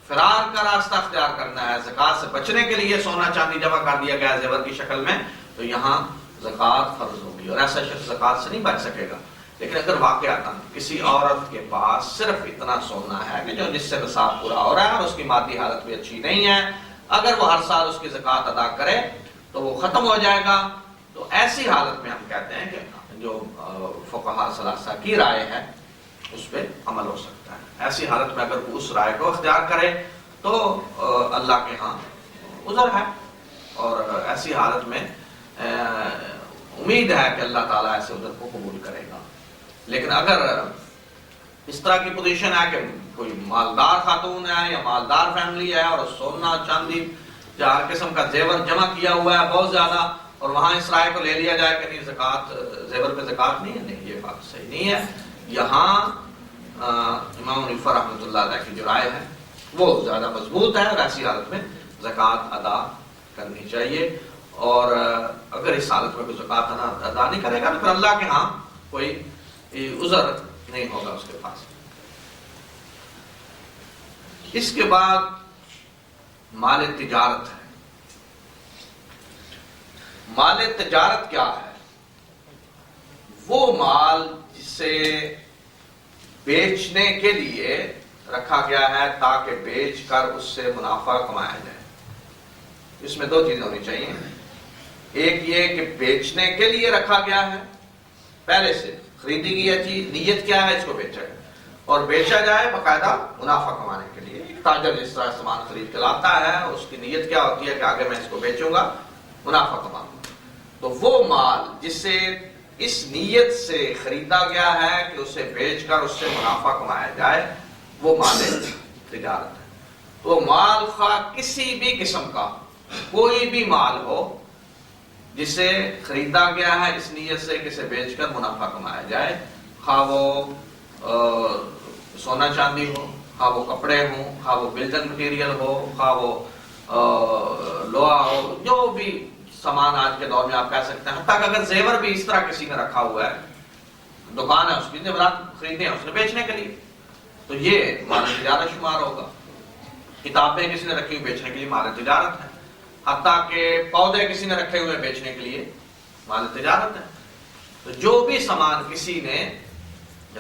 فرار کا راستہ اختیار کرنا ہے، زکوٰۃ سے بچنے کے لیے سونا چاندی جمع کر دیا گیا ہے زیور کی شکل میں، تو یہاں زکوٰۃ فرض ہوگی اور ایسا شخص زکوٰۃ سے نہیں بچ سکے گا۔ لیکن اگر واقعتاً کسی عورت کے پاس صرف اتنا سونا ہے کہ جو جس سے نصاب پورا ہو رہا ہے اور اس کی مادی حالت بھی اچھی نہیں ہے، اگر وہ ہر سال اس کی زکوٰۃ ادا کرے تو وہ ختم ہو جائے گا، تو ایسی حالت میں ہم کہتے ہیں کہ جو فقہا ثلاثہ کی رائے ہے اس پہ عمل ہو سکتا ہے۔ ایسی حالت میں اگر وہ اس رائے کو اختیار کرے تو اللہ کے ہاں عذر ہے، اور ایسی حالت میں امید ہے کہ اللہ تعالیٰ ایسے عذر کو قبول کرے گا. لیکن اگر اس طرح کی پوزیشن ہے کہ کوئی مالدار خاتون ہے یا مالدار فیملی ہے اور سونا چاندی یا ہر قسم کا زیور جمع کیا ہوا ہے بہت زیادہ، اور وہاں اس رائے کو لے لیا جائے کہ نہیں زکوٰۃ زیور پہ زکوٰۃ نہیں ہے، نہیں، یہ بات صحیح نہیں ہے. یہاں امام حنیفہ رحمۃ اللہ علیہ کی جو رائے ہے وہ زیادہ مضبوط ہے، اور ایسی حالت میں زکوٰۃ ادا کرنی چاہیے. اور اگر اس حالت میں کوئی زکوٰۃ ادا نہیں کرے گا تو پھر اللہ کے ہاں کوئی عذر نہیں ہوگا اس کے پاس. اس کے بعد مال تجارت ہے. مال تجارت کیا ہے؟ وہ مال جسے بیچنے کے لیے رکھا گیا ہے تاکہ بیچ کر اس سے منافع کمایا جائے. اس میں دو چیزیں ہونی چاہیے. ایک یہ کہ بیچنے کے لیے رکھا گیا ہے، پہلے سے خریدی گئی چیز، نیت کیا ہے اس کو بیچا جائے، اور بیچا جائے باقاعدہ منافع کمانے کے لیے. تاجر جس طرح سامان خرید کے لاتا ہے اس کی نیت کیا ہوتی ہے کہ آگے میں اس کو بیچوں گا، منافع کماؤں گا. تو وہ مال جسے اس نیت سے خریدا گیا ہے کہ اسے بیچ کر اس سے منافع کمایا جائے، وہ مال تجارت ہے. تو مال خواہ کسی بھی قسم کا کوئی بھی مال ہو جسے خریدا گیا ہے اس نیت سے کہ اسے بیچ کر منافع کمایا جائے، خواہ وہ سونا چاندی ہو، خواہ وہ کپڑے ہوں، خواہ وہ بلڈنگ مٹیریل ہو، خواہ وہ لوہا ہو، جو بھی سامان آج کے دور میں آپ کہہ سکتے ہیں. حتیٰ کہ اگر زیور بھی اس طرح کسی نے رکھا ہوا ہے، دکان ہے اس کی، زیورات خریدے ہیں اس نے بیچنے کے لیے، تو یہ مال تجارت شمار ہوگا. کتابیں کسی نے رکھی ہوئی بیچنے کے لیے، مال تجارت ہے. حتیٰ کہ پودے کسی نے رکھے ہوئے بیچنے کے لیے، مال تجارت ہے. تو جو بھی سامان کسی نے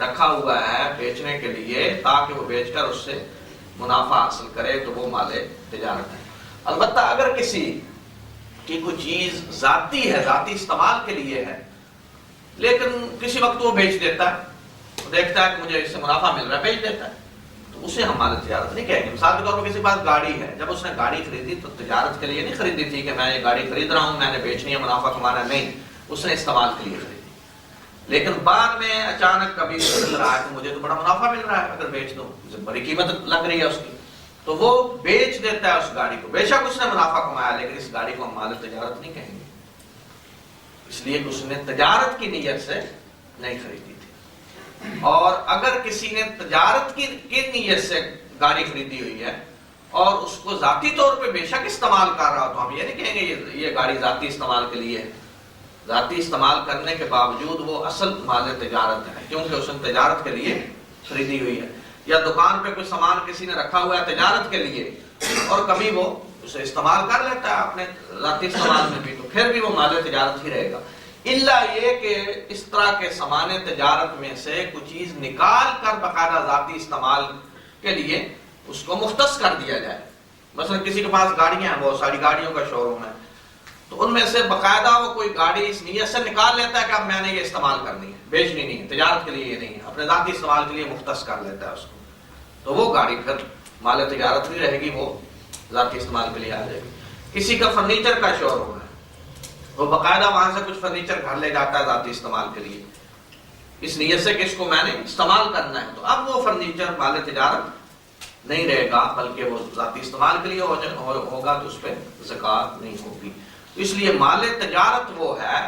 رکھا ہوا ہے بیچنے کے لیے تاکہ وہ بیچ کر اس سے منافع حاصل کرے تو وہ مال تجارت ہے. البتہ اگر کسی کی کوئی چیز ذاتی ہے، ذاتی استعمال کے لیے ہے، لیکن کسی وقت وہ بیچ دیتا ہے، دیکھتا ہے کہ مجھے اس سے منافع مل رہا ہے، بیچ دیتا ہے، تو اسے ہم مال تجارت نہیں کہیں گے. مثال کے طور پر کسی کے پاس گاڑی ہے، جب اس نے گاڑی خریدی تو تجارت کے لیے نہیں خریدی تھی کہ میں یہ گاڑی خرید رہا ہوں، میں نے بیچنی ہے، منافع کمانا، نہیں، اس نے استعمال کے لیے خریدی. لیکن بعد میں اچانک کبھی نظر آیا کہ مجھے تو بڑا منافع مل رہا ہے، اگر بیچ دوں، بڑی قیمت لگ رہی ہے اس کی، تو وہ بیچ دیتا ہے اس گاڑی کو. بے شک اس نے منافع کمایا، لیکن اس گاڑی کو ہم مال تجارت نہیں کہیں گے، اس لیے کہ اس نے تجارت کی نیت سے نہیں خریدی تھی. اور اگر کسی نے تجارت کی نیت سے گاڑی خریدی ہوئی ہے اور اس کو ذاتی طور پہ بے شک استعمال کر رہا تو ہم یہ نہیں کہیں گے یہ گاڑی ذاتی استعمال کے لیے ہے. ذاتی استعمال کرنے کے باوجود وہ اصل مال تجارت ہے، کیونکہ اس نے تجارت کے لیے خریدی ہوئی ہے. یا دکان پہ کوئی سامان کسی نے رکھا ہوا ہے تجارت کے لیے اور کبھی وہ اسے استعمال کر لیتا ہے اپنے ذاتی استعمال میں بھی، تو پھر بھی وہ مال تجارت ہی رہے گا. الا یہ کہ اس طرح کے سامان تجارت میں سے کچھ چیز نکال کر باقاعدہ ذاتی استعمال کے لیے اس کو مختص کر دیا جائے. مثلا کسی کے پاس گاڑیاں ہیں، بہت ساری گاڑیوں کا شو روم ہے، تو ان میں سے باقاعدہ وہ کوئی گاڑی اس نیت سے نکال لیتا ہے کہ اب میں نے یہ استعمال کرنی ہے، بیچنی نہیں ہے، تجارت کے لیے یہ نہیں ہے، اپنے ذاتی استعمال کے لیے مختص کر لیتا ہے اس کو، تو وہ گاڑی پھر مال تجارت نہیں رہے گی، وہ ذاتی استعمال کے لیے آ جائے گی. کسی کا فرنیچر کا شو روم ہے، وہ باقاعدہ وہاں سے کچھ فرنیچر گھر لے جاتا ہے ذاتی استعمال کے لیے اس نیت سے کہ اس کو میں نے استعمال کرنا ہے، تو اب وہ فرنیچر مال تجارت نہیں رہے گا، بلکہ وہ ذاتی استعمال کے لیے ہوگا، تو اس پہ زکوٰۃ نہیں ہوگی. اس لیے مال تجارت وہ ہے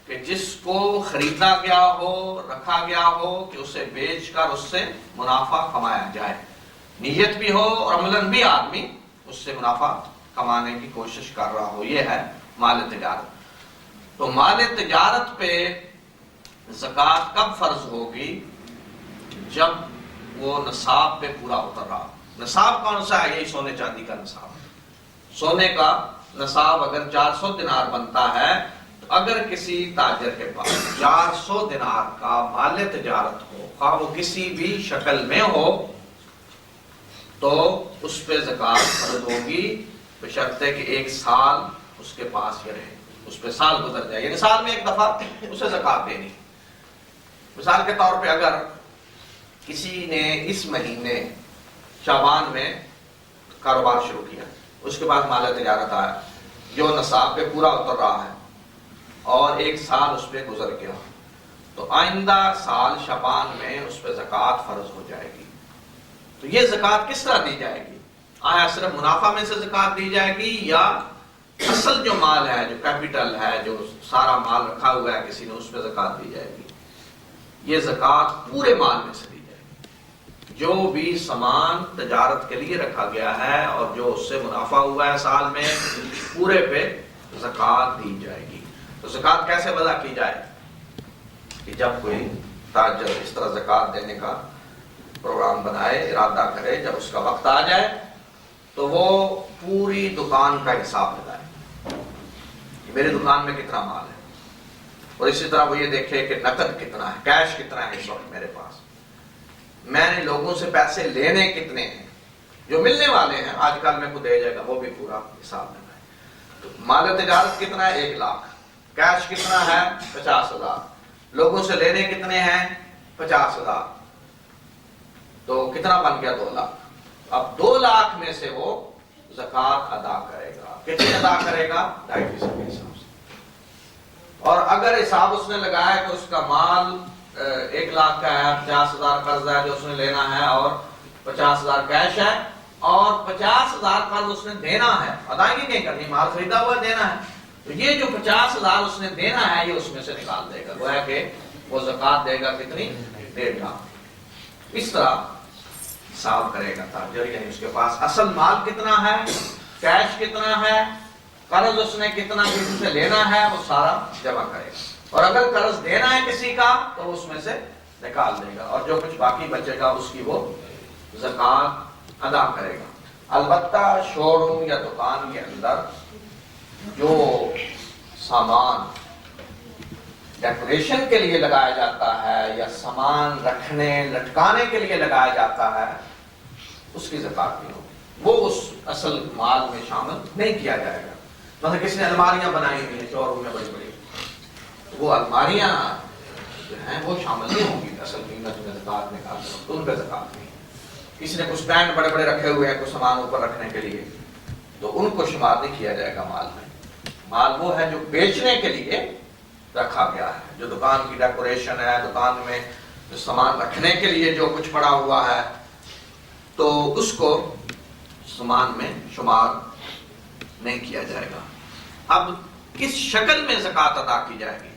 کہ جس کو خریدا گیا ہو، رکھا گیا ہو کہ اسے بیچ کر اس سے منافع کمایا جائے، نیت بھی ہو اور عملاً بھی آدمی اس سے منافع کمانے کی کوشش کر رہا ہو، یہ ہے مال تجارت. تو مال تجارت پہ زکوٰۃ کب فرض ہوگی؟ جب وہ نصاب پہ پورا اتر رہا. نصاب کون سا ہے؟ یہی سونے چاندی کا نصاب. سونے کا نصاب اگر 400 دینار بنتا ہے تو اگر کسی تاجر کے پاس 400 دینار کا مال تجارت ہو، خواہ وہ کسی بھی شکل میں ہو، تو اس پہ زکوٰۃ فرض ہوگی، بشرطے کہ ایک سال اس کے پاس یہ رہے، اس پہ سال گزر جائے، یعنی سال میں ایک دفعہ اسے زکوٰۃ دینی. مثال کے طور پہ اگر کسی نے اس مہینے شعبان میں کاروبار شروع کیا، اس کے پاس مال تجارت آیا، جو نصاب پہ پورا اتر رہا ہے اور 1 سال اس پہ گزر گیا، تو آئندہ سال شعبان میں اس پہ زکوٰۃ فرض ہو جائے گی۔ تو یہ زکوٰۃ کس طرح دی جائے گی؟ آیا صرف منافع میں سے زکوٰۃ دی جائے گی، یا اصل جو مال ہے، جو کیپٹل ہے، جو سارا مال رکھا ہوا ہے کسی نے، اس پہ زکوٰۃ دی جائے گی؟ یہ زکوٰۃ پورے مال میں سے دی جائے گی۔ جو بھی سامان تجارت کے لیے رکھا گیا ہے اور جو اس سے منافع ہوا ہے سال میں، پورے پہ زکوٰۃ دی جائے گی۔ تو زکوٰۃ کیسے وضع کی جائے؟ کہ جب کوئی تاجر اس طرح زکوٰۃ دینے کا پروگرام بنائے، ارادہ کرے، جب اس کا وقت آ جائے تو وہ پوری دکان کا حساب لگائے کہ میری دکان میں کتنا مال ہے، اور اسی طرح وہ یہ دیکھے کہ نقد کتنا ہے، کیش کتنا ہے اس وقت میرے پاس، میں نے لوگوں سے پیسے لینے کتنے ہیں، جو ملنے والے ہیں آج کل میں کو دے جائے گا، وہ بھی پورا حساب لگائے۔ تو مال تجارت کتنا ہے؟ 1 لاکھ۔ کیش کتنا ہے؟ 50,000۔ لوگوں سے لینے کتنے ہیں؟ 50,000۔ تو کتنا بن گیا؟ 2 لاکھ۔ اب 2 لاکھ میں سے وہ زکوٰۃ ادا کرے گا۔ کتنی ادا کرے گا؟ 2.5% کے حساب سے۔ اور اگر حساب اس نے لگایا کہ اس کا مال 1 لاکھ کا ہے، 50,000 قرض ہے جو اس نے لینا ہے، اور 50,000 کیش ہے، اور 50,000 قرض اس نے دینا ہے، ادائیگی نہیں کرنی، مال خریدا ہوا دینا ہے، تو یہ جو 50,000 اس نے دینا ہے یہ اس میں سے نکال دے گا، گویا کہ وہ زکوٰۃ دے گا کتنی؟ 1.5 لاکھ۔ اس طرح حساب کرے گا تاجر، یعنی اس کے پاس اصل مال کتنا ہے، کیش کتنا ہے، قرض اس نے کتنا کسی سے لینا ہے، وہ سارا جمع کرے گا، اور اگر قرض دینا ہے کسی کا تو اس میں سے نکال دے گا، اور جو کچھ باقی بچے گا اس کی وہ زکوٰۃ ادا کرے گا۔ البتہ شو روم یا دکان کے اندر جو سامان ڈیکوریشن کے لیے لگایا جاتا ہے یا سامان رکھنے لٹکانے کے لیے لگایا جاتا ہے، اس کی زکوٰۃ نہیں ہوگی، وہ اس اصل مال میں شامل نہیں کیا جائے گا۔ مثلا کسی نے الماریاں بنائی ہوئی ہیں شو روم میں بڑی بڑی، وہ الماریاں جو ہیں وہ شامل نہیں ہوں گی اصل قیمت میں زکوٰۃ نکالنے میں، تو ان پہ زکوٰۃ نہیں۔ کسی نے کچھ اسٹینڈ بڑے بڑے رکھے ہوئے ہیں کچھ سامان اوپر رکھنے کے لیے، تو ان کو شمار نہیں کیا جائے گا مال میں۔ مال وہ ہے جو بیچنے کے لیے رکھا گیا ہے، جو دکان کی ڈیکوریشن ہے، دکان میں جو سامان رکھنے کے لیے جو کچھ پڑا ہوا ہے، تو اس کو سامان میں شمار نہیں کیا جائے گا۔ اب کس شکل میں زکوٰۃ ادا کی جائے گی؟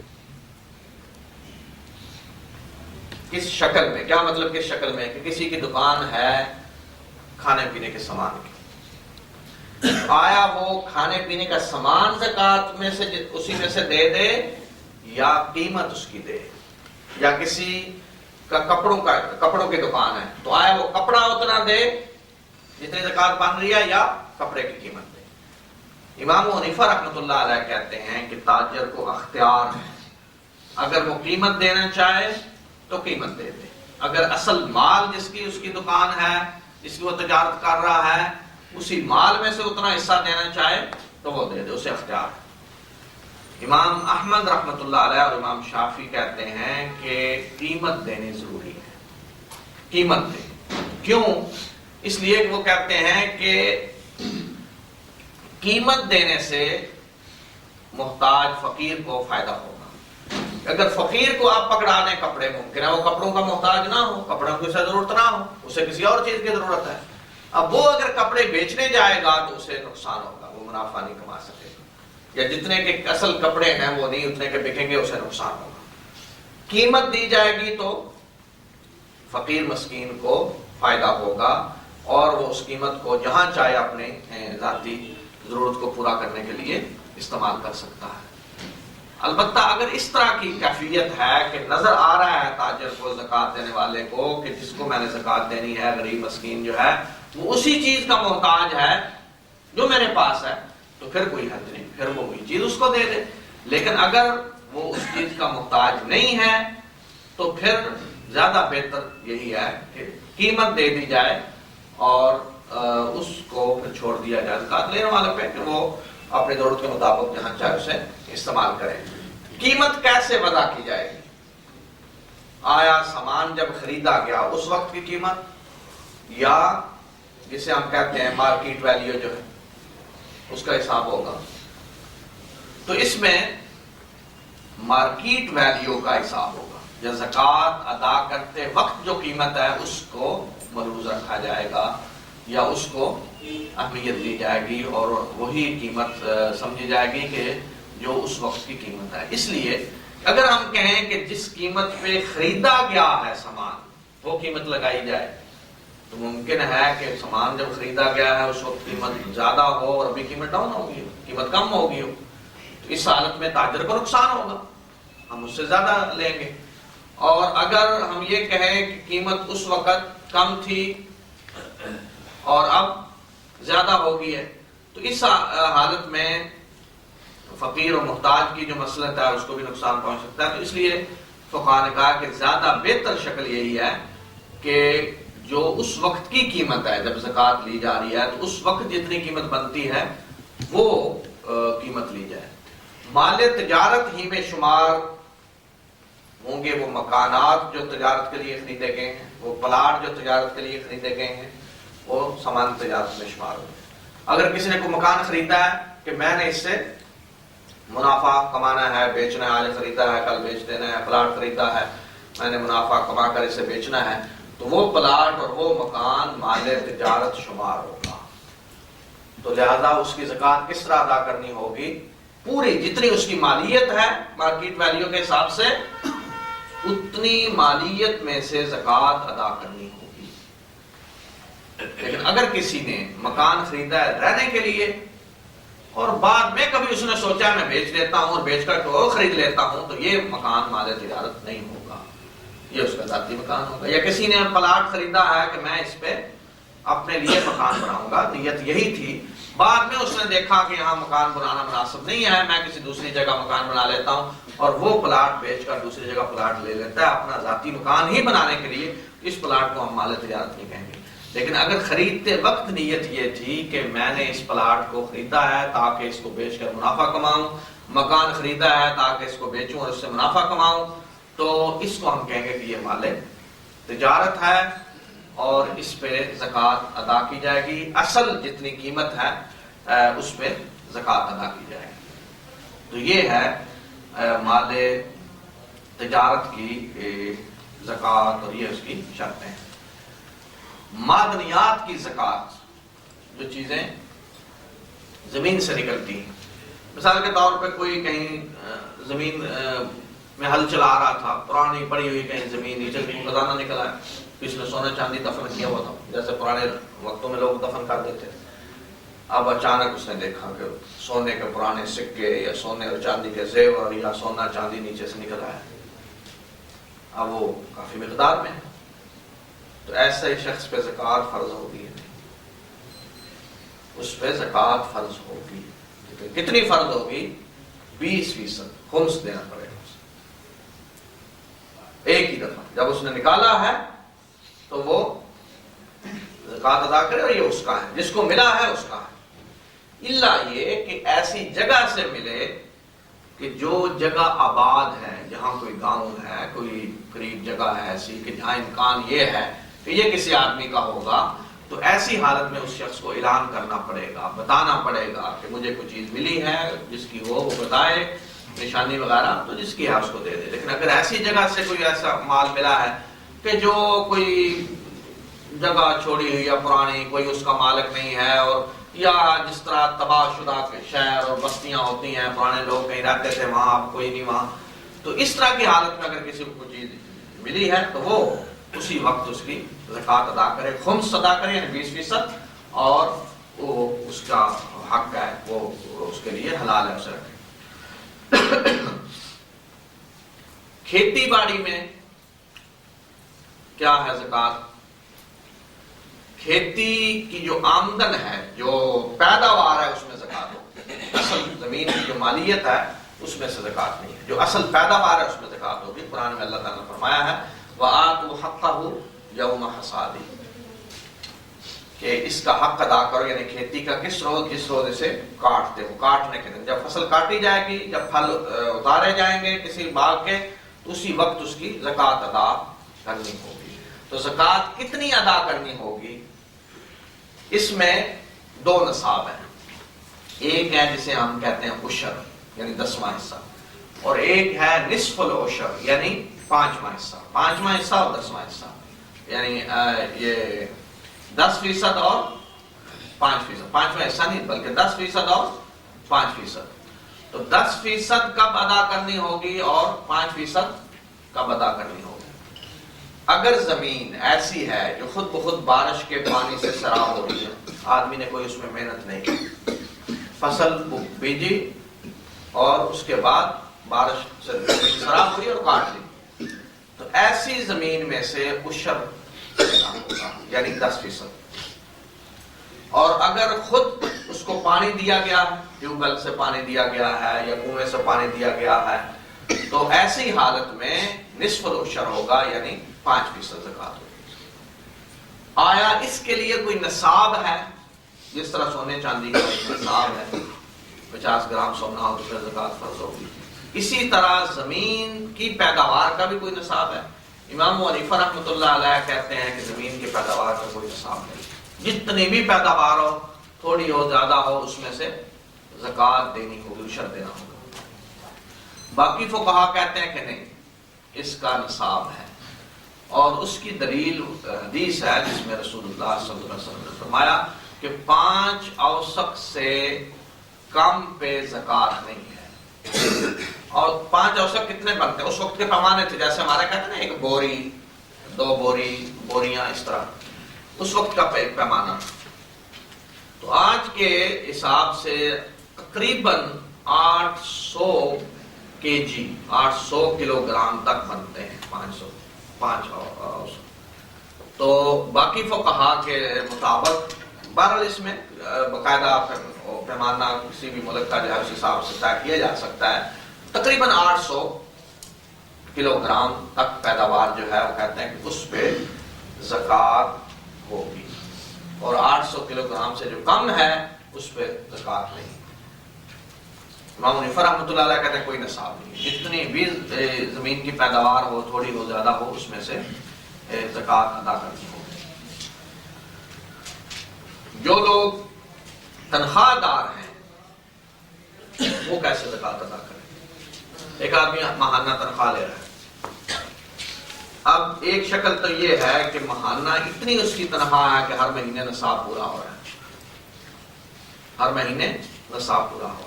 کس شکل میں؟ کیا مطلب کس شکل میں؟ کہ کسی کی دکان ہے کھانے پینے کے سامان کی، آیا وہ کھانے پینے کا سامان زکوٰۃ میں سے اسی میں سے دے دے، یا قیمت اس کی دے، یا کسی کا کپڑوں کی دکان ہے تو آیا وہ کپڑا اتنا دے جتنی زکوٰۃ بن رہی ہے، یا کپڑے کی قیمت دے؟ امام حنیفہ رحمۃ اللہ علیہ کہتے ہیں کہ تاجر کو اختیار ہے، اگر وہ قیمت دینا چاہے تو قیمت دے دے، اگر اصل مال جس کی اس کی دکان ہے، جس کی وہ تجارت کر رہا ہے، اسی مال میں سے اتنا حصہ دینا چاہے تو وہ دے دے، اسے اختیار ہے۔ امام احمد رحمۃ اللہ علیہ اور امام شافعی کہتے ہیں کہ قیمت دینی ضروری ہے، قیمت دے۔ کیوں؟ اس لیے کہ وہ کہتے ہیں کہ قیمت دینے سے محتاج فقیر کو فائدہ ہوگا۔ اگر فقیر کو آپ پکڑا دیں کپڑے، ممکن ہے وہ کپڑوں کا محتاج نہ ہو، کپڑوں کی اسے ضرورت نہ ہو، اسے کسی اور چیز کی ضرورت ہے، اب وہ اگر کپڑے بیچنے جائے گا تو اسے نقصان ہوگا، وہ منافع نہیں کما سکے گا، یا جتنے کے اصل کپڑے ہیں وہ نہیں اتنے کے بکیں گے، اسے نقصان ہوگا۔ قیمت دی جائے گی تو فقیر مسکین کو فائدہ ہوگا، اور وہ اس قیمت کو جہاں چاہے اپنے ذاتی ضرورت کو پورا کرنے کے لیے استعمال کر سکتا ہے۔ البتہ اگر اس طرح کی کیفیت ہے کہ نظر آ رہا ہے تاجر کو، زکوٰۃ دینے والے کو، کہ جس کو میں نے زکوٰۃ دینی ہے غریب مسکین جو ہے وہ اسی چیز کا محتاج ہے جو میرے پاس ہے، تو پھر کوئی حد نہیں، پھر وہ وہی چیز اس کو دے دے۔ لیکن اگر وہ اس چیز کا محتاج نہیں ہے تو پھر زیادہ بہتر یہی ہے کہ قیمت دے دی جائے اور اس کو پھر چھوڑ دیا جائے زکوٰۃ لینے والے پہ، کہ وہ اپنی ضرورت کے مطابق جہاں چاہے اسے استعمال کرے۔ قیمت کیسے وضع کی جائے گی؟ آیا سامان جب خریدا گیا اس وقت کی قیمت، یا جسے ہم کہتے ہیں مارکیٹ ویلیو جو ہے اس کا حساب ہوگا، تو اس میں مارکیٹ ویلیو کا حساب ہوگا، یا زکوٰۃ ادا کرتے وقت جو قیمت ہے اس کو ملحوظ رکھا جائے گا یا اس کو اہمیت دی جائے گی اور وہی قیمت سمجھی جائے گی کہ جو اس وقت کی قیمت ہے۔ اس لیے اگر ہم کہیں کہ جس قیمت پہ خریدا گیا ہے سامان وہ قیمت لگائی جائے، تو ممکن ہے کہ سامان جب خریدا گیا ہے اس وقت قیمت زیادہ ہو اور ابھی قیمت ڈاؤن ہوگی، قیمت کم ہوگی ہو، تو اس حالت میں تاجر کو نقصان ہوگا، ہم اس سے زیادہ لیں گے۔ اور اگر ہم یہ کہیں کہ قیمت اس وقت کم تھی اور اب زیادہ ہو گئی ہے، تو اس حالت میں فقیر اور محتاج کی جو مصلحت ہے اس کو بھی نقصان پہنچ سکتا ہے۔ تو اس لیے فقہاء نے کہا کہ زیادہ بہتر شکل یہی ہے کہ جو اس وقت کی قیمت ہے جب زکوٰۃ لی جا رہی ہے تو اس وقت جتنی قیمت بنتی ہے وہ قیمت لی جائے۔ مال تجارت ہی میں شمار ہوں گے وہ مکانات جو تجارت کے لیے خریدے گئے ہیں، وہ پلاٹ جو تجارت کے لیے خریدے گئے ہیں، وہ سامان تجارت میں شمار ہوں گے۔ اگر کسی نے کوئی مکان خریدا ہے کہ میں نے اس سے منافع کمانا ہے، بیچنا ہے، آج خریدا ہے کل بیچ دینا ہے، پلاٹ خریدا ہے میں نے منافع کما کر اسے بیچنا ہے، تو وہ پلاٹ اور وہ مکان مال تجارت شمار ہوگا۔ تو لہذا اس کی زکوٰۃ کس طرح ادا کرنی ہوگی؟ پوری جتنی اس کی مالیت ہے مارکیٹ ویلیو کے حساب سے اتنی مالیت میں سے زکوٰۃ ادا کرنی ہوگی۔ لیکن اگر کسی نے مکان خریدا ہے رہنے کے لیے اور بعد میں کبھی اس نے سوچا میں بیچ دیتا ہوں اور بیچ کر کوئی اور خرید لیتا ہوں، تو یہ مکان مال تجارت نہیں ہوگا، یہ اس کا ذاتی مکان ہوگا۔ یا کسی نے پلاٹ خریدا ہے کہ میں اس پہ اپنے لیے مکان بناؤں گا، نیت یہی تھی، بعد میں اس نے دیکھا کہ یہاں مکان بنانا مناسب نہیں ہے، میں کسی دوسری جگہ مکان بنا لیتا ہوں، اور وہ پلاٹ بیچ کر دوسری جگہ پلاٹ لے لیتا ہے اپنا ذاتی مکان ہی بنانے کے لیے، اس پلاٹ کو ہم مال تجارت نہیں کہیں گے۔ لیکن اگر خریدتے وقت نیت یہ تھی کہ میں نے اس پلاٹ کو خریدا ہے تاکہ اس کو بیچ کر منافع کماؤں، مکان خریدا ہے تاکہ اس کو بیچوں اور اس سے منافع کماؤں، تو اس کو ہم کہیں گے کہ یہ مال تجارت ہے اور اس پہ زکوٰۃ ادا کی جائے گی، اصل جتنی قیمت ہے اس پہ زکوٰۃ ادا کی جائے گی۔ تو یہ ہے مال تجارت کی زکوٰۃ اور یہ اس کی شرطیں ہیں۔ معدنیات کی زکوٰۃ، جو چیزیں زمین سے نکلتی ہیں، مثال کے طور پہ کوئی کہیں زمین میں ہل چلا رہا تھا، پرانی پڑی ہوئی کہیں زمین نیچے خزانہ نکلا ہے، اس نے سونا چاندی دفن کیا ہوا تھا جیسے پرانے وقتوں میں لوگ دفن کر دیتے تھے، اب اچانک اس نے دیکھا کہ سونے کے پرانے سکے یا سونے اور چاندی کے زیور یا سونا چاندی نیچے سے نکل آیا ہے، اب وہ کافی مقدار میں ہے، تو ایسے شخص پہ زکوٰۃ فرض ہوگی، اس پہ زکوٰۃ فرض ہوگی۔ کتنی فرض ہوگی؟ 20% خمس دینا پڑے گا اسے ایک ہی دفعہ، جب اس نے نکالا ہے تو وہ زکوٰۃ ادا کرے، اور یہ اس کا ہے، جس کو ملا ہے اس کا ہے، الا یہ کہ ایسی جگہ سے ملے کہ جو جگہ آباد ہے، جہاں کوئی گاؤں ہے، کوئی قریب جگہ ہے ایسی کہ جہاں امکان یہ ہے کہ یہ کسی آدمی کا ہوگا، تو ایسی حالت میں اس شخص کو اعلان کرنا پڑے گا، بتانا پڑے گا کہ مجھے کوئی چیز ملی ہے، جس کی ہو وہ بتائے، نشانی وغیرہ، تو جس کی ہے اس کو دے دے۔ لیکن اگر ایسی جگہ سے کوئی ایسا مال ملا ہے کہ جو کوئی جگہ چھوڑی ہوئی یا پرانی، کوئی اس کا مالک نہیں ہے، اور یا جس طرح تباہ شدہ شہر اور بستیاں ہوتی ہیں، پرانے لوگ کہیں رہتے تھے وہاں، اب کوئی نہیں وہاں، تو اس طرح کی حالت میں اگر کسی کو کوئی چیز ملی ہے تو وہ اسی وقت اس کی زکوٰۃ ادا کرے، خمس ادا کرے، یعنی 20%، اور وہ اس کا حق ہے، وہ اس کے لیے حلال ہے اسے رکھے۔ کھیتی باڑی میں کیا ہے زکوٰۃ؟ کھیتی کی جو آمدن ہے، جو پیداوار ہے، اس میں زکوٰۃ ہوگی۔ اصل زمین کی جو مالیت ہے اس میں سے زکوٰۃ نہیں ہے، جو اصل پیداوار ہے اس میں زکوٰۃ ہوگی۔ قرآن میں اللہ تعالیٰ نے فرمایا ہے وَآتُوا حَقَّهُ يَوْمَ حَصَادِهِ، کہ اس کا حق ادا کرو، یعنی کھیتی کا کس روز؟ جس روز اسے کاٹتے ہو، کاٹنے کے دن، جب فصل کاٹی جائے گی، جب پھل اتارے جائیں گے کسی باغ کے، تو اسی وقت اس کی زکوٰۃ ادا کرنی ہوگی۔ تو زکوٰۃ کتنی ادا کرنی ہوگی؟ اس میں 2 نصاب ہیں، ایک ہے جسے ہم کہتے ہیں عشر، یعنی 10واں حصہ، اور ایک ہے نصف العشر یعنی 5واں حصہ، 5واں حصہ اور 10واں حصہ، یعنی یہ 10% اور 5%، 5واں حصہ نہیں بلکہ 10% اور 5%۔ تو 10% کب ادا کرنی ہوگی اور 5% کب ادا کرنی ہوگی؟ اگر زمین ایسی ہے جو خود بخود بارش کے پانی سے سیراب ہو رہی ہے، آدمی نے کوئی اس میں محنت نہیں کی، فصل بیجی اور اس کے بعد بارش سے سیراب ہوئی اور کاٹ لی، تو ایسی زمین میں سے عشر دینا ہوگا یعنی 10%۔ اور اگر خود اس کو پانی دیا گیا ہے، ٹیوب ویل سے پانی دیا گیا ہے یا کنویں سے پانی دیا گیا ہے، تو ایسی حالت میں نصف العشر ہوگا یعنی 5% زکوٰۃ ہوگی۔ آیا اس کے لیے کوئی نصاب ہے؟ جس طرح سونے چاندی کا ایک نصاب ہے، 50 گرام سونا ہو تو پھر زکوٰۃ فرض ہوگی، اسی طرح زمین کی پیداوار کا بھی کوئی نصاب ہے۔ امام ابو حنیفہ رحمۃ اللہ علیہ کہتے ہیں کہ زمین کی پیداوار کا کوئی نصاب نہیں، جتنی بھی پیداوار ہو، تھوڑی ہو زیادہ ہو، اس میں سے زکوٰۃ دینی ہوگی، عشر دینا ہوگا۔ باقی فقہا کہتے ہیں کہ نہیں، اس کا نصاب ہے، اور اس کی دلیل حدیث ہے جس میں رسول اللہ صلی اللہ علیہ وسلم نے فرمایا کہ 5 اوسق سے کم پہ زکوٰۃ نہیں ہے۔ اور 5 اوسق کتنے بنتے ہیں؟ اس وقت کے پیمانے تھے، جیسے ہمارے کہتے ہیں نا 1 بوری، 2 بوری، بوریاں، اس طرح اس وقت کا پیمانہ۔ تو آج کے حساب سے تقریباً 800 kg، 800 کلو گرام تک بنتے ہیں 5 اوسق۔ تو باقی فقہا کے مطابق بہرحال اس میں باقاعدہ پیمانہ کسی بھی ملک کا جو ہے اس حساب سے طے کیا جا سکتا ہے، تقریباً 800 کلو گرام تک پیداوار جو ہے وہ کہتے ہیں کہ اس پہ زکوٰۃ ہوگی، اور 800 کلو گرام سے جو کم ہے اس پہ زکوٰۃ نہیں۔ امام حنیفہ رحمۃ اللہ علیہ کہتے ہیں کوئی نصاب نہیں، جتنی بھی زمین کی پیداوار ہو، تھوڑی ہو زیادہ ہو، اس میں سے زکوٰۃ ادا کرنی ہوگی۔ جو لوگ تنخواہ دار ہیں وہ کیسے زکوٰۃ ادا کریں؟ ایک آدمی ماہانہ تنخواہ لے رہا ہے، اب ایک شکل تو یہ ہے کہ ماہانہ اتنی اس کی تنخواہ ہے کہ ہر مہینے نصاب پورا ہو رہا ہے، ہر مہینے نصاب پورا ہو رہا ہے،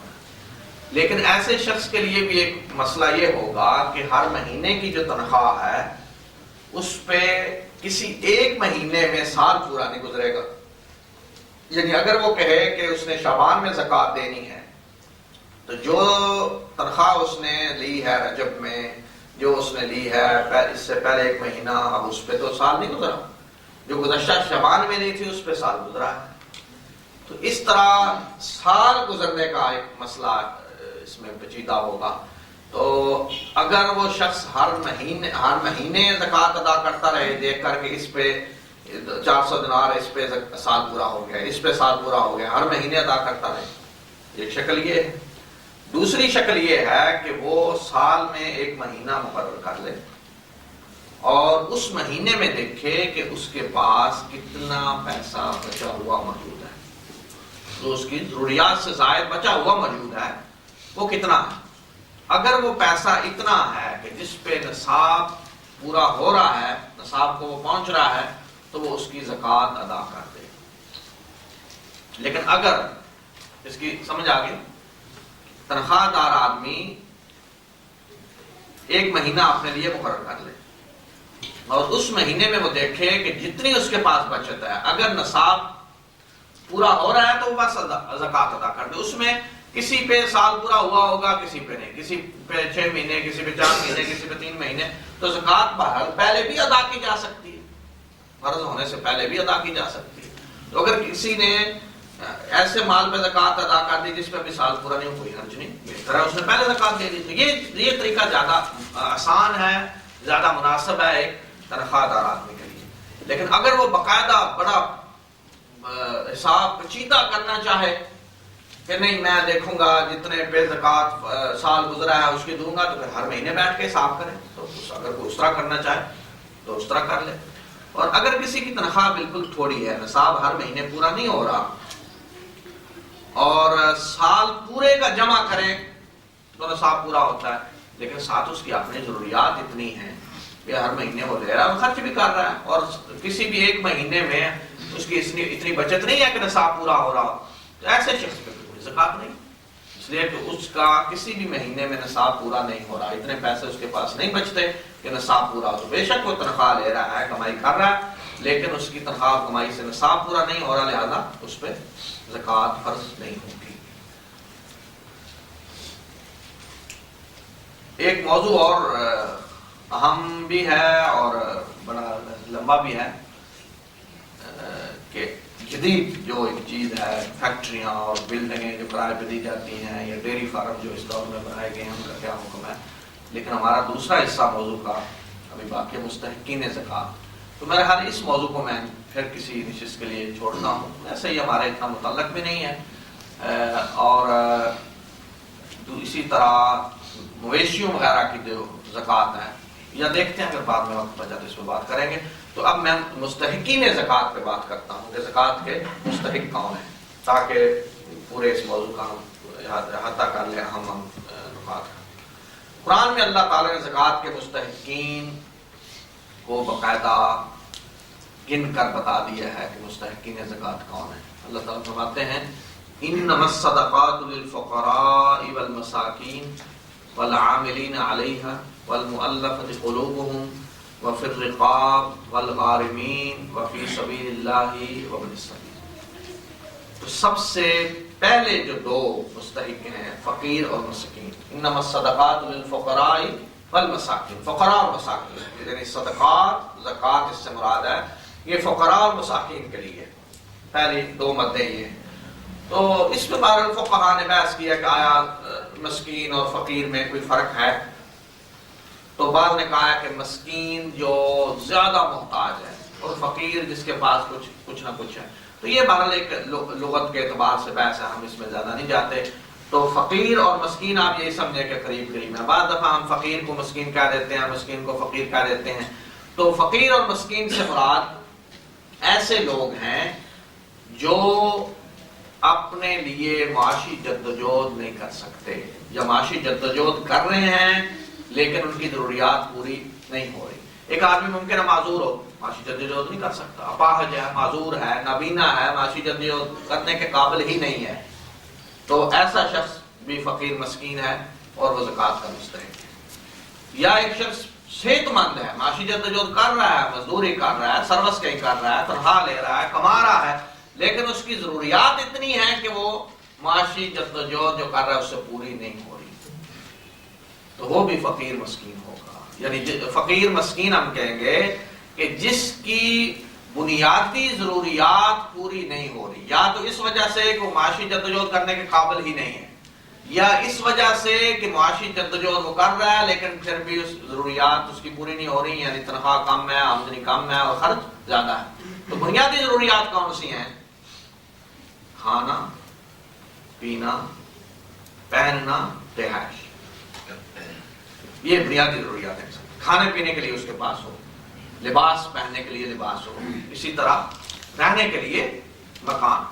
لیکن ایسے شخص کے لیے بھی ایک مسئلہ یہ ہوگا کہ ہر مہینے کی جو تنخواہ ہے اس پہ کسی ایک مہینے میں سال پورا نہیں گزرے گا۔ یعنی اگر وہ کہے کہ اس نے شعبان میں زکوٰۃ دینی ہے، تو جو تنخواہ اس نے لی ہے رجب میں، جو اس نے لی ہے اس سے پہلے 1 مہینہ، اب اس پہ تو سال نہیں گزرا، جو گزشتہ شعبان میں لی تھی اس پہ سال گزرا ہے۔ تو اس طرح سال گزرنے کا ایک مسئلہ اس میں پیچیدہ ہوگا۔ تو اگر وہ شخص ہر مہینے زکوٰۃ ادا کرتا رہے، دیکھ کر کہ اس پہ 400 دینار، اس پہ سال پورا ہو گیا، اس پہ سال پورا ہو گیا، ہر مہینے ادا کرتا رہے، ایک شکل یہ ہے۔ دوسری شکل یہ ہے کہ وہ سال میں 1 مہینہ مقرر کر لے اور اس مہینے میں دیکھے کہ اس کے پاس کتنا پیسہ بچا ہوا موجود ہے، جو اس کی ضروریات سے زائد بچا ہوا موجود ہے وہ کتنا ہے۔ اگر وہ پیسہ اتنا ہے کہ جس پہ نصاب پورا ہو رہا ہے، نصاب کو وہ پہنچ رہا ہے، تو وہ اس کی زکوٰۃ ادا کر دے۔ لیکن اگر اس کی سمجھ آ گئی، تنخواہ دار آدمی 1 مہینہ اپنے لیے مقرر کر لے اور اس مہینے میں وہ دیکھے کہ جتنی اس کے پاس بچت ہے، اگر نصاب پورا ہو رہا ہے تو وہ بس زکوٰۃ ادا کر دے۔ اس میں کسی پہ سال پورا ہوا ہوگا، کسی پہ نہیں، کسی پہ 6 مہینے، کسی پہ 4 مہینے، کسی پہ 3 مہینے، تو زکوٰۃ بہرحال پہلے بھی ادا کی جا سکتی ہے، فرض ہونے سے پہلے بھی ادا کی جا سکتی ہے۔ تو اگر کسی نے ایسے مال پہ زکوٰۃ ادا کر دی جس پہ بھی سال پورا نہیں، کوئی حرج نہیں، بہتر ہے اس نے پہلے زکوٰۃ دے دی۔ یہ طریقہ زیادہ آسان ہے، زیادہ مناسب ہے ایک تنخواہ دار آدمی کے لیے۔ لیکن اگر وہ باقاعدہ بڑا حساب پیچیدہ کرنا چاہے کہ نہیں میں دیکھوں گا جتنے پہ زکوٰۃ سال گزرا ہے اس کی دوں گا، تو پھر ہر مہینے بیٹھ کے حساب کریں۔ تو اگر کوئی اس طرح کرنا چاہے تو اس طرح کر لے۔ اور اگر کسی کی تنخواہ بالکل تھوڑی ہے، نصاب ہر مہینے پورا نہیں ہو رہا، اور سال پورے کا جمع کرے تو نصاب پورا ہوتا ہے، لیکن ساتھ اس کی اپنی ضروریات اتنی ہیں کہ ہر مہینے وہ لے رہا ہے، خرچ بھی کر رہا ہے، اور کسی بھی ایک مہینے میں اس کی اتنی بچت نہیں ہے کہ نصاب پورا ہو رہا ہو، تو ایسے شخص پہ کوئی زکات نہیں، اس لیے کہ اس کا کسی بھی مہینے میں نصاب پورا نہیں ہو رہا، اتنے پیسے اس کے پاس نہیں بچتے کہ نصاب پورا ہو. تو بے شک وہ تنخواہ لے رہا ہے، کمائی کر رہا ہے، لیکن اس کی تنخواہ اور کمائی سے نصاب پورا نہیں ہو رہا، لہذا اس پہ زکات فرض نہیں ہوگی. ایک موضوع اور اہم بھی ہے اور بڑا لمبا بھی ہے کہ جدید جو ایک چیز ہے، فیکٹریاں اور بلڈنگیں جو کرائے پہ دی جاتی ہیں یا ڈیری فارم جو اس دور میں بنائے گئے ہیں، ان کا کیا حکم ہے. لیکن ہمارا دوسرا حصہ موضوع کا ابھی باقی مستحقین زکات، تو میرے خیال اس موضوع کو میں پھر کسی نشست کے لیے چھوڑتا ہوں. ایسے ہی ہمارے اتنا متعلق بھی نہیں ہے، اور اسی طرح مویشیوں وغیرہ کی جو زکات ہے، یا دیکھتے ہیں اگر بعد میں وقت بچا تو اس پہ بات کریں گے. تو اب میں مستحقین زکات پہ بات کرتا ہوں کہ زکات کے مستحق کون ہیں، تاکہ پورے اس موضوع کا ہم احاطہ کر لیں اہم نکات کا. قرآن میں اللہ تعالیٰ نے زکات کے مستحقین کو باقاعدہ گن کر بتا دیا ہے کہ مستحقین زکات کون ہیں. اللہ تعالیٰ فرماتے ہیں انما الصدقات للفقراء والمساکین والعاملین علیہا والمؤلفۃ قلوبہم وفی الرقاب والغارمین وفی سبیل اللہ وابن السبیل. تو سب سے پہلے جو دو مستحق ہیں فقیر اور مسکین. انما الصدقات للفقراء والمساکین، فقراء اور مساکین، یعنی صدقات زکات اس سے مراد ہے یہ فقراء اور مساکین کے لیے پہلی دو مدیں یہ ہیں. تو اس میں بہرحال فقہاء نے بحث کیا کہ آیا مسکین اور فقیر میں کوئی فرق ہے. تو بعض نے کہا ہے کہ مسکین جو زیادہ محتاج ہے اور فقیر جس کے پاس کچھ نہ کچھ ہے. تو یہ بہرحال ایک لغت کے اعتبار سے بحث ہے، ہم اس میں زیادہ نہیں جاتے. تو فقیر اور مسکین آپ یہی سمجھیں کہ قریب قریب ہے. بعض دفعہ ہم فقیر کو مسکین کہہ دیتے ہیں، مسکین کو فقیر کہہ دیتے ہیں. تو فقیر اور مسکین سے مراد ایسے لوگ ہیں جو اپنے لیے معاشی جدوجہد نہیں کر سکتے، یا معاشی جدوجہد کر رہے ہیں لیکن ان کی ضروریات پوری نہیں ہو رہی. ایک آدمی ممکن ہے معذور ہو، معاشی جدوجہد نہیں کر سکتا، اپاہج ہے، معذور ہے، نابینا ہے، معاشی جدوجہد کرنے کے قابل ہی نہیں ہے. تو ایسا شخص بھی فقیر مسکین ہے اور وہ زکات کا مستحق ہے. یا ایک شخص صحت مند ہے، معاشی جدوجہد کر رہا ہے، مزدوری کر رہا ہے، سروس کہیں کر رہا ہے، تنخواہ لے رہا ہے، کما رہا ہے، لیکن اس کی ضروریات اتنی ہیں کہ وہ معاشی جدوجہد جو کر رہا ہے اس سے پوری نہیں ہو رہی، تو وہ بھی فقیر مسکین ہوگا. یعنی فقیر مسکین ہم کہیں گے کہ جس کی بنیادی ضروریات پوری نہیں ہو رہی، یا تو اس وجہ سے کہ وہ معاشی جدوجہد کرنے کے قابل ہی نہیں ہے، یا اس وجہ سے کہ معاشی جدوجہد وہ کر رہا ہے لیکن پھر بھی اس ضروریات اس کی پوری نہیں ہو رہی، یعنی تنخواہ کم ہے، آمدنی کم ہے اور خرچ زیادہ ہے. تو بنیادی ضروریات کون سی ہیں؟ کھانا پینا، پہننا، رہائش، یہ بنیادی ضروریات ہیں. کھانے پینے کے لیے اس کے پاس ہو، لباس پہننے کے لیے لباس ہو، اسی طرح رہنے کے لیے مکان.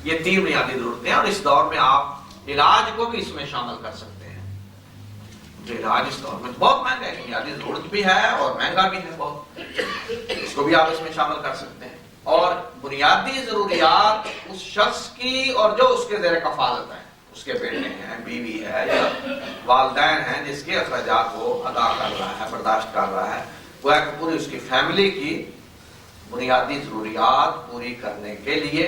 یہ تین بنیادی ضرورتیں ہیں. اور اس دور میں آپ علاج کو بھی اس میں شامل کر سکتے ہیں. جو علاج اس دور میں بہت مہنگا ہے، بنیادی ضرورت بھی ہے اور مہنگا بھی ہے بہت، اس کو بھی آپ اس میں شامل کر سکتے ہیں. اور بنیادی ضروریات اس شخص کی اور جو اس کے زیر کفالت ہے، اس کے بیٹے ہیں، بیوی ہے یا والدین ہیں جس کے اخراجات وہ ادا کر رہا ہے، برداشت کر رہا ہے، وہ ہے کہ پوری اس کی فیملی کی بنیادی ضروریات پوری کرنے کے لیے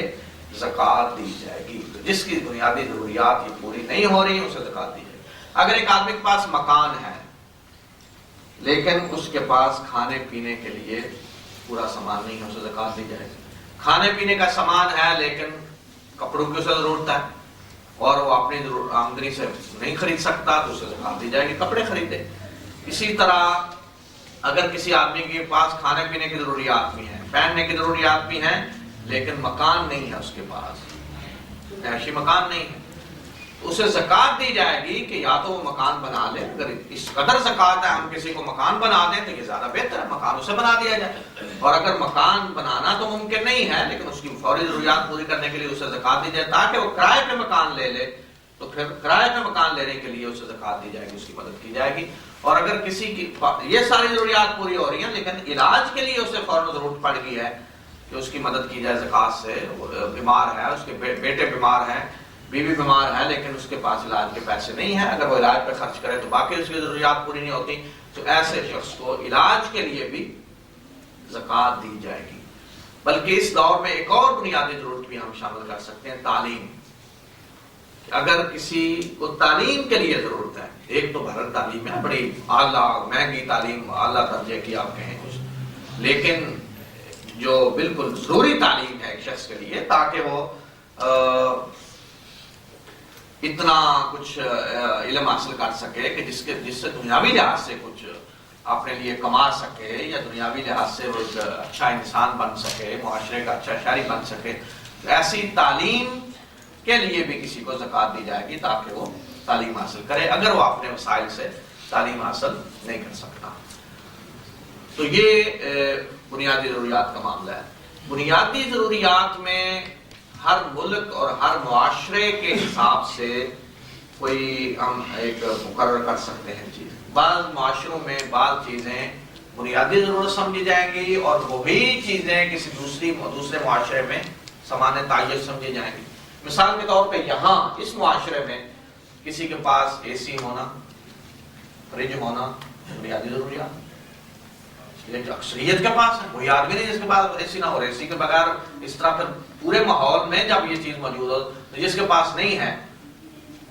زکات دی جائے گی. تو جس کی بنیادی ضروریات یہ پوری نہیں ہو رہی اسے زکات دی جائے گی. اگر ایک آدمی کے پاس مکان ہے لیکن اس کے پاس کھانے پینے کے لیے پورا سامان نہیں ہے، اسے زکات دی جائے گی. کھانے پینے کا سامان ہے لیکن کپڑوں کی اسے ضرورت ہے اور وہ اپنی آمدنی سے نہیں خرید سکتا تو اسے زکات دی جائے گی، کپڑے خریدے. اسی طرح اگر کسی آدمی کے پاس کھانے پینے کی ضروریات بھی ہیں، پہننے کی ضروریات بھی ہیں، لیکن مکان نہیں ہے اس کے پاس، رہائشی مکان نہیں ہے، تو اسے زکات دی جائے گی کہ یا تو وہ مکان بنا لے. اگر اس قدر زکات ہے ہم کسی کو مکان بنا دیں تو یہ زیادہ بہتر ہے، مکان اسے بنا دیا جائے. اور اگر مکان بنانا تو ممکن نہیں ہے لیکن اس کی فوری ضروریات پوری کرنے کے لیے اسے زکات دی جائے تاکہ وہ کرائے پہ مکان لے لے تو پھر کرائے پہ مکان لینے کے لیے اسے زکوٰۃ دی جائے گی، اس کی مدد کی جائے گی۔ اور اگر کسی کی یہ ساری ضروریات پوری ہو رہی ہیں لیکن علاج کے لیے اسے فوراً ضرورت پڑ گئی ہے کہ اس کی مدد کی جائے زکوٰۃ سے، بیمار ہے، اس کے بیٹے بیمار ہیں، بیوی بیمار ہے، لیکن اس کے پاس علاج کے پیسے نہیں ہیں، اگر وہ علاج پہ خرچ کرے تو باقی اس کی ضروریات پوری نہیں ہوتی، تو ایسے شخص کو علاج کے لیے بھی زکوٰۃ دی جائے گی۔ بلکہ اس دور میں ایک اور بنیادی ضرورت بھی ہم شامل کر سکتے ہیں، تعلیم۔ اگر کسی کو تعلیم کے لیے ضرورت ہے، ایک تو بھارت تعلیم ہے، بڑی اعلیٰ مہنگی تعلیم، اعلیٰ درجے کی آپ کہیں کچھ، لیکن جو بالکل ضروری تعلیم ہے ایک شخص کے لیے تاکہ وہ اتنا کچھ علم حاصل کر سکے کہ جس سے دنیاوی لحاظ سے کچھ اپنے لیے کما سکے، یا دنیاوی لحاظ سے وہ ایک اچھا انسان بن سکے، معاشرے کا اچھا شہری بن سکے، تو ایسی تعلیم کے لیے بھی کسی کو زکوٰۃ دی جائے گی تاکہ وہ تعلیم حاصل کرے اگر وہ اپنے وسائل سے تعلیم حاصل نہیں کر سکتا۔ تو یہ بنیادی ضروریات کا معاملہ ہے۔ بنیادی ضروریات میں ہر ملک اور ہر معاشرے کے حساب سے کوئی ہم ایک مقرر کر سکتے ہیں چیز۔ بعض معاشروں میں بعض چیزیں بنیادی ضرورت سمجھی جائیں گی اور وہی چیزیں کسی دوسرے معاشرے میں سامان تعیش سمجھی جائیں گی۔ مثال کے طور پہ یہاں اس معاشرے میں کسی کے پاس اے سی ہونا، فریج ہونا بنیادی ضروریات، لیکن اکثریت کے پاس ہے، کوئی آدمی نہیں جس کے پاس اے سی نہ ہو۔ اے سی کے بغیر اس طرح پھر پورے ماحول میں جب یہ چیز موجود ہو تو جس کے پاس نہیں ہے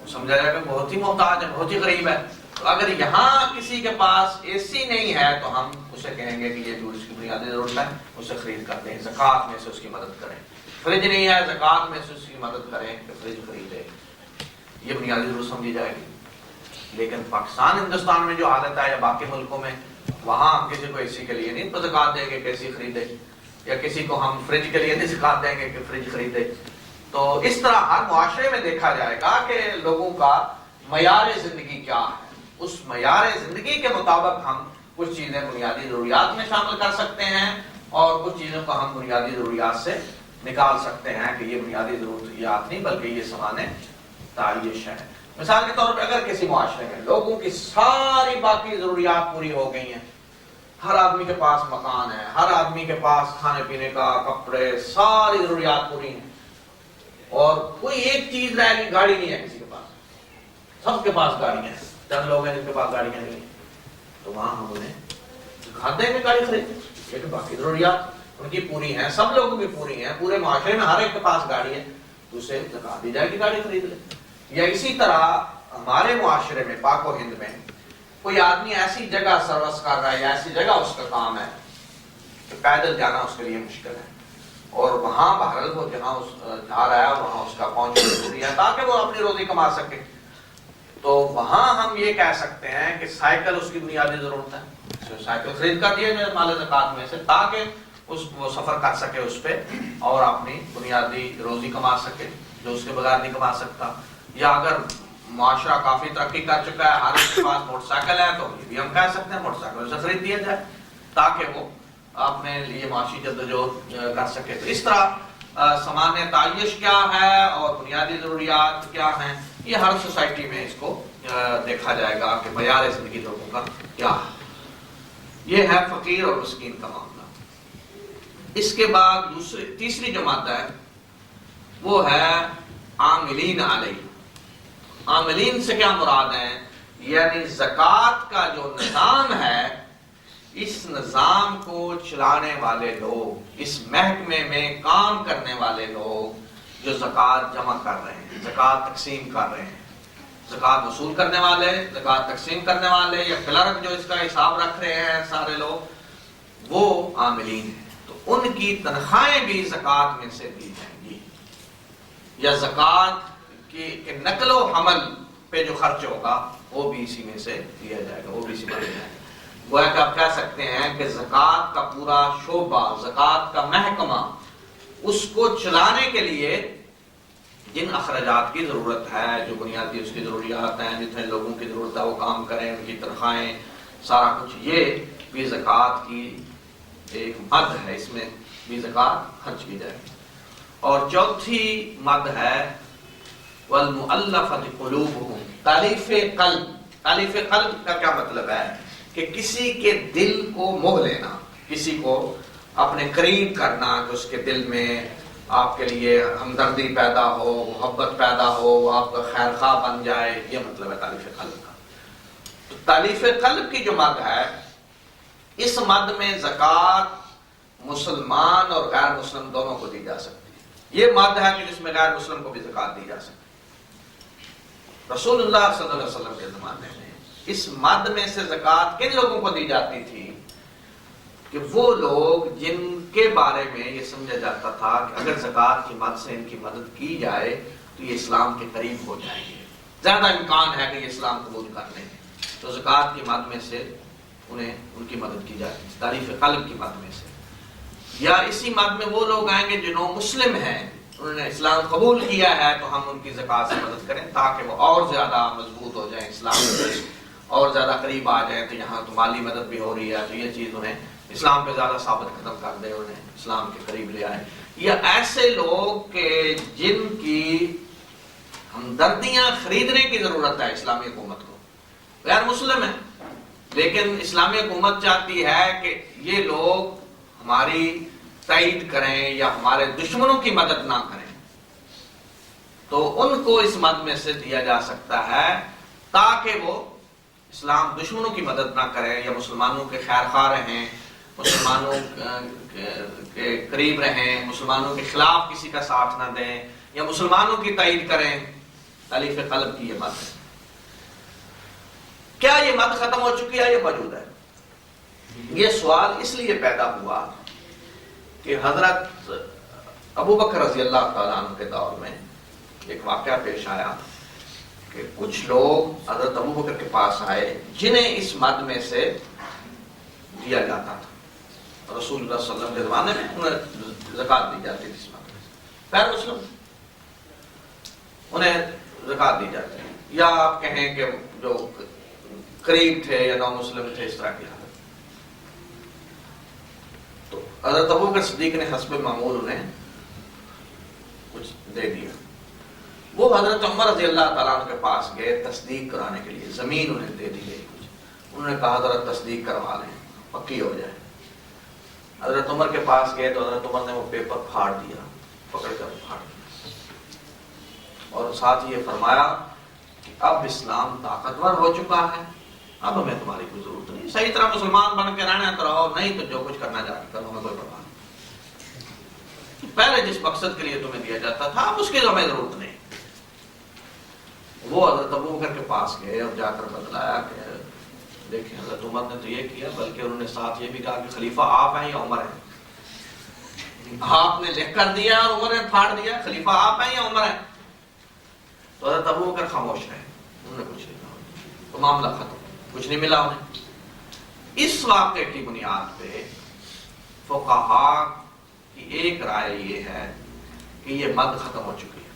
وہ سمجھا جائے کہ بہت ہی محتاج ہے، بہت ہی غریب ہے۔ تو اگر یہاں کسی کے پاس اے سی نہیں ہے تو ہم اسے کہیں گے کہ یہ جو اس کی بنیادی ضرورت ہے اسے خرید کر دیں، زکوٰۃ میں سے اس کی مدد کریں۔ فریج نہیں ہے، زکوٰۃ میں سے اس کی مدد کریں کہ فریج خریدے، یہ بنیادی ضرورت سمجھی جائے گی۔ لیکن پاکستان ہندوستان میں جو حالت ہے یا باقی ملکوں میں، وہاں کسی کو اے سی کے لیے نہیں تو زکوٰۃ دیں گے کہ اے سی خریدے، یا کسی کو ہم فریج کے لیے نہیں زکوٰۃ دیں گے کہ فریج خریدے۔ تو اس طرح ہر معاشرے میں دیکھا جائے گا کہ لوگوں کا معیار زندگی کیا ہے، اس معیار زندگی کے مطابق ہم کچھ چیزیں بنیادی ضروریات میں شامل کر سکتے ہیں اور کچھ چیزوں کو ہم بنیادی ضروریات سے نکال سکتے ہیں کہ یہ بنیادی ضروریات نہیں بلکہ یہ سامان تعیش ہے۔ مثال کے طور پہ اگر کسی معاشرے میں لوگوں کی ساری باقی ضروریات پوری ہو گئی ہیں، ہر آدمی کے پاس مکان ہے، ہر آدمی کے پاس کھانے پینے کا، کپڑے، ساری ضروریات پوری ہیں، اور کوئی ایک چیز رہ گئی، گاڑی نہیں ہے کسی کے پاس، سب کے پاس گاڑیاں ہیں، چند لوگ ہیں جن کے پاس گاڑیاں نہیں ہیں، تو وہاں ہم انہیں کھاتے ہیں گاڑی خریدیں، لیکن باقی ضروریات ان کی پوری ہیں، سب لوگوں کی پوری ہیں، پورے معاشرے میں ہر ایک کے پاس گاڑی ہے، تو اسے زکوٰۃ دی جائے گی، گاڑی خرید لے۔ یا اسی طرح ہمارے معاشرے میں پاک و ہند میں کوئی آدمی ایسی جگہ سروس کر رہا ہے یا ایسی جگہ اس کا کام ہے کہ پیدل جانا اس کے لیے مشکل ہے، اور وہاں بہرحال وہ جہاں جا رہا ہے وہاں اس کا پہنچنا ضروری ہے تاکہ وہ اپنی روزی کما سکے، تو وہاں ہم یہ کہہ سکتے ہیں کہ سائیکل اس کی بنیادی ضرورت ہے، سائیکل خرید کر دیا جائے مال زکوٰۃ میں سے تاکہ وہ سفر کر سکے اس پہ اور اپنی بنیادی روزی کما سکے جو اس کے بغیر نہیں کما سکتا۔ یا اگر معاشرہ کافی ترقی کر چکا ہے، ہر ایک کے پاس موٹر سائیکل ہے، تو یہ بھی ہم کہہ سکتے ہیں موٹر سائیکل اسے خرید دیا جائے تاکہ وہ اپنے لیے معاشی جدوجہد کر سکے۔ تو اس طرح سامان تعیش کیا ہے اور بنیادی ضروریات کیا ہیں، یہ ہر سوسائٹی میں اس کو دیکھا جائے گا کہ معیار زندگی لوگوں کا کیا ہے۔ یہ ہے فقیر اور مسکین کا معاملہ۔ اس کے بعد تیسری جو مادہ ہے وہ ہے عاملین علیہ۔ عاملین سے کیا مراد ہے؟ یعنی زکوٰۃ کا جو نظام ہے، اس نظام کو چلانے والے لوگ، اس محکمے میں کام کرنے والے لوگ جو زکوٰۃ جمع کر رہے ہیں، زکوٰۃ تقسیم کر رہے ہیں، زکوٰۃ وصول کرنے والے، زکوٰۃ تقسیم کرنے والے یا کلرک جو اس کا حساب رکھ رہے ہیں سارے لوگ، وہ عاملین ہیں۔ تو ان کی تنخواہیں بھی زکوٰۃ میں سے دی جائیں گی، یا زکوٰۃ کی نقل و حمل پہ جو خرچ ہوگا وہ بھی اسی میں سے دیا جائے گا، وہ بھی اسی میں دیا جائے گا۔ گویا کہ آپ کہہ سکتے ہیں کہ زکوٰۃ کا پورا شعبہ، زکوٰۃ کا محکمہ، اس کو چلانے کے لیے جن اخراجات کی ضرورت ہے، جو بنیادی اس کی ضروریات ہیں، جتنے لوگوں کی ضرورت ہے وہ کام کریں، ان کی تنخواہیں، سارا کچھ، یہ بھی زکوٰۃ کی ایک مد ہے، اس میں بھی زکوٰۃ خرچ کی جائے گی۔ اور چوتھی مد ہے والمؤلفۃ قلوبہم، تالیف قلب۔ تالیف قلب کا کیا مطلب ہے؟ کہ کسی کے دل کو موہ لینا، کسی کو اپنے قریب کرنا، کہ اس کے دل میں آپ کے لیے ہمدردی پیدا ہو، محبت پیدا ہو، آپ کا خیر خواہ بن جائے، یہ مطلب ہے تالیف قلب کا۔ تو تالیف قلب کی جو مد ہے، اس مد میں زکوٰۃ مسلمان اور غیر مسلم دونوں کو دی جا سکتی ہے۔ یہ مد ہے کہ جس میں غیر مسلم کو بھی زکوٰۃ دی جا سکتی ہے۔ رسول اللہ صلی اللہ علیہ وسلم کے زمانے میں اس مد میں سے زکوٰۃ کن لوگوں کو دی جاتی تھی؟ کہ وہ لوگ جن کے بارے میں یہ سمجھا جاتا تھا کہ اگر زکوٰۃ کی مد سے ان کی مدد کی جائے تو یہ اسلام کے قریب ہو جائیں گے، زیادہ امکان ہے کہ یہ اسلام قبول کر لیں گے، تو زکوٰۃ کی مد میں سے انہیں ان کی مدد کی جاتی ہے، تالیف قلب کی مد میں سے۔ یا اسی مد میں وہ لوگ آئیں گے جنہوں مسلم ہیں، انہوں نے اسلام قبول کیا ہے، تو ہم ان کی زکوٰۃ سے مدد کریں تاکہ وہ اور زیادہ مضبوط ہو جائیں، اسلام سے اور زیادہ قریب آ جائیں، تو یہاں تو مالی مدد بھی ہو رہی ہے، تو یہ چیز انہیں اسلام پہ زیادہ ثابت ختم کر دے، انہیں اسلام کے قریب لے آئے۔ یا ایسے لوگ کہ جن کی ہمدردیاں خریدنے کی ضرورت ہے اسلامی حکومت کو، غیر مسلم ہے لیکن اسلامی حکومت چاہتی ہے کہ یہ لوگ ہماری تائید کریں یا ہمارے دشمنوں کی مدد نہ کریں، تو ان کو اس مد میں سے دیا جا سکتا ہے تاکہ وہ اسلام دشمنوں کی مدد نہ کریں یا مسلمانوں کے خیر خواہ رہیں، مسلمانوں کے قریب رہیں، مسلمانوں کے خلاف کسی کا ساتھ نہ دیں یا مسلمانوں کی تائید کریں۔ تالیف قلب کی یہ مد ہے۔ کیا یہ مد ختم ہو چکی ہے یا موجود ہے؟ یہ سوال اس لیے پیدا ہوا کہ حضرت ابو بکر رضی اللہ تعالیٰ عنہ کے دور میں ایک واقعہ پیش آیا کہ کچھ لوگ حضرت ابو بکر کے پاس آئے جنہیں اس مد میں سے دیا جاتا تھا۔ رسول اللہ صلی اللہ علیہ وسلم کے زمانے میں انہیں زکوٰۃ دی جاتی تھی اس مد میں سے، غیر مسلم انہیں زکوٰۃ دی جاتی ہے، یا آپ کہیں کہ جو قریب تھے یا نو مسلم تھے، اس طرح کی حالت۔ تو حضرت ابو بکر صدیق نے حسب معمول انہیں کچھ دے دیا۔ وہ حضرت عمر رضی اللہ تعالیٰ عنہ کے پاس گئے تصدیق کرانے کے لیے، زمین انہیں دے دی گئی کچھ، انہوں نے کہا حضرت تصدیق کروا لیں، پکی ہو جائے۔ حضرت عمر کے پاس گئے تو حضرت عمر نے وہ پیپر پھاڑ دیا، پکڑ کر پھاڑ دیا، اور ساتھ یہ فرمایا کہ اب اسلام طاقتور ہو چکا ہے، اب ہمیں تمہاری کوئی ضرورت نہیں، صحیح طرح مسلمان بن کے رہنا ہے تو رہو، نہیں تو جو کچھ کرنا جا کے کرو، ہمیں کوئی پرواہ نہیں۔ پہلے جس مقصد کے لیے تمہیں دیا جاتا تھا اب اس کی ہمیں ضرورت نہیں۔ وہ حضرت ابو بکر کے پاس گئے اور جا کر بتلایا کہ دیکھیں حضرت عمر نے تو یہ کیا، بلکہ انہوں نے ساتھ یہ بھی کہا کہ خلیفہ آپ ہیں یا عمر ہیں؟ آپ نے لکھ کر دیا اور عمر نے پھاڑ دیا، خلیفہ آپ ہیں یا عمر ہیں؟ تو حضرت ابو بکر خاموش رہے، انہوں نے کچھ نہیں کہا، تو معاملہ ختم، کچھ نہیں ملا انہیں۔ اس واقعے کی بنیاد پہ فقہاء کی ایک رائے یہ ہے کہ یہ مد ختم ہو چکی ہے،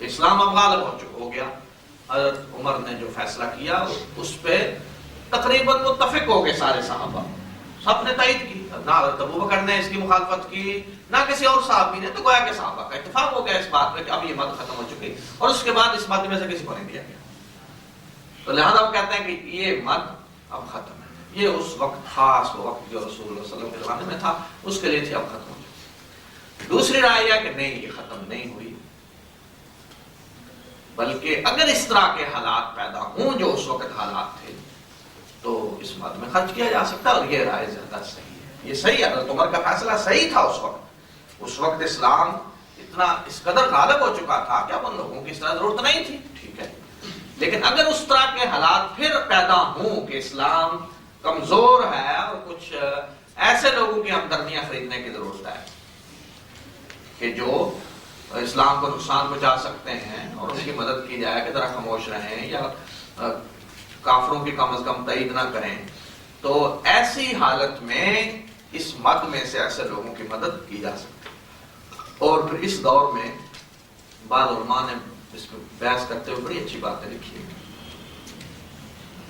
اسلام اب غالب ہو گیا۔ حضرت عمر نے جو فیصلہ کیا اس پہ تقریباً متفق ہو گئے سارے صحابہ، سب نے تائید کی، نہ حضرت ابو بکر نے اس کی مخالفت کی نہ کسی اور صحابی نے، تو گویا کہ صحابہ کا اتفاق ہو گیا اس بات پہ کہ اب یہ مد ختم ہو چکی، اور اس کے بعد اس مد میں سے کسی کو نہیں دیا گیا۔ تو لہذا وہ کہتے ہیں کہ یہ مد اب ختم ہے، یہ اس وقت خاص وقت جو رسول اللہ صلی اللہ علیہ وسلم کے زمانے میں تھا اس کے لیے تھی، اب ختم ہو چکی۔ دوسری رائے ہے کہ نہیں، یہ ختم نہیں ہوئی، بلکہ اگر اس طرح کے حالات پیدا ہوں جو اس وقت حالات تھے تو اس مد میں خرچ کیا جا سکتا ہے، اور یہ رائے زیادہ صحیح ہے، یہ صحیح ہے۔ حضرت عمر کا فیصلہ صحیح تھا اس وقت اسلام اتنا اس قدر غالب ہو چکا تھا کہ اب ان لوگوں کی اس طرح ضرورت نہیں تھی، ٹھیک ہے۔ لیکن اگر اس طرح کے حالات پھر پیدا ہوں کہ اسلام کمزور ہے اور کچھ ایسے لوگوں کی ہمدردیاں خریدنے کی ضرورت ہے کہ جو اسلام کو نقصان پہنچا سکتے ہیں اور ان کی مدد کی جائے کہ ذرا خاموش رہیں یا کافروں کی کم از کم تائید نہ کریں، تو ایسی حالت میں اس مد میں سے ایسے لوگوں کی مدد کی جا سکتی ہے۔ اور پھر اس دور میں بعض علماء نے اس کو بحث کرتے ہوئے بڑی اچھی باتیں لکھی ہیں۔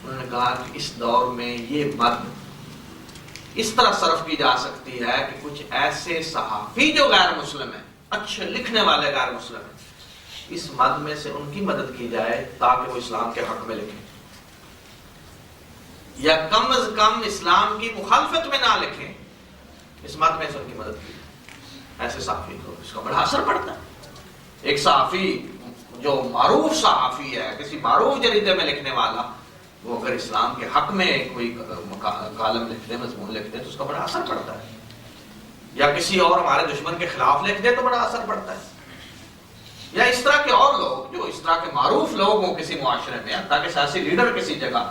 انہوں نے کہا کہ اس دور میں یہ مد اس طرح صرف کی جا سکتی ہے کہ کچھ ایسے صحافی جو غیر مسلم ہیں، اچھے لکھنے والے غیر مسلم ہیں، اس مد میں سے ان کی مدد کی جائے تاکہ وہ اسلام کے حق میں لکھیں، یا کم از کم اسلام کی مخالفت میں نہ لکھیں، اس مد میں سے ان کی مدد کی جائے۔ ایسے صحافی کو اس کا بڑا اثر پڑتا ہے۔ ایک صحافی جو معروف صحافی ہے، کسی معروف جریدے میں لکھنے والا، وہ اگر اسلام کے حق میں کوئی کالم لکھ دے، مضمون لکھ دے، تو اس کا بڑا اثر پڑتا ہے، یا کسی اور ہمارے دشمن کے خلاف لکھ دے تو بڑا اثر پڑتا ہے، یا اس طرح کے اور لوگ جو اس طرح کے معروف لوگ ہوں کسی معاشرے میں، حتیٰ کہ سیاسی لیڈر کسی جگہ،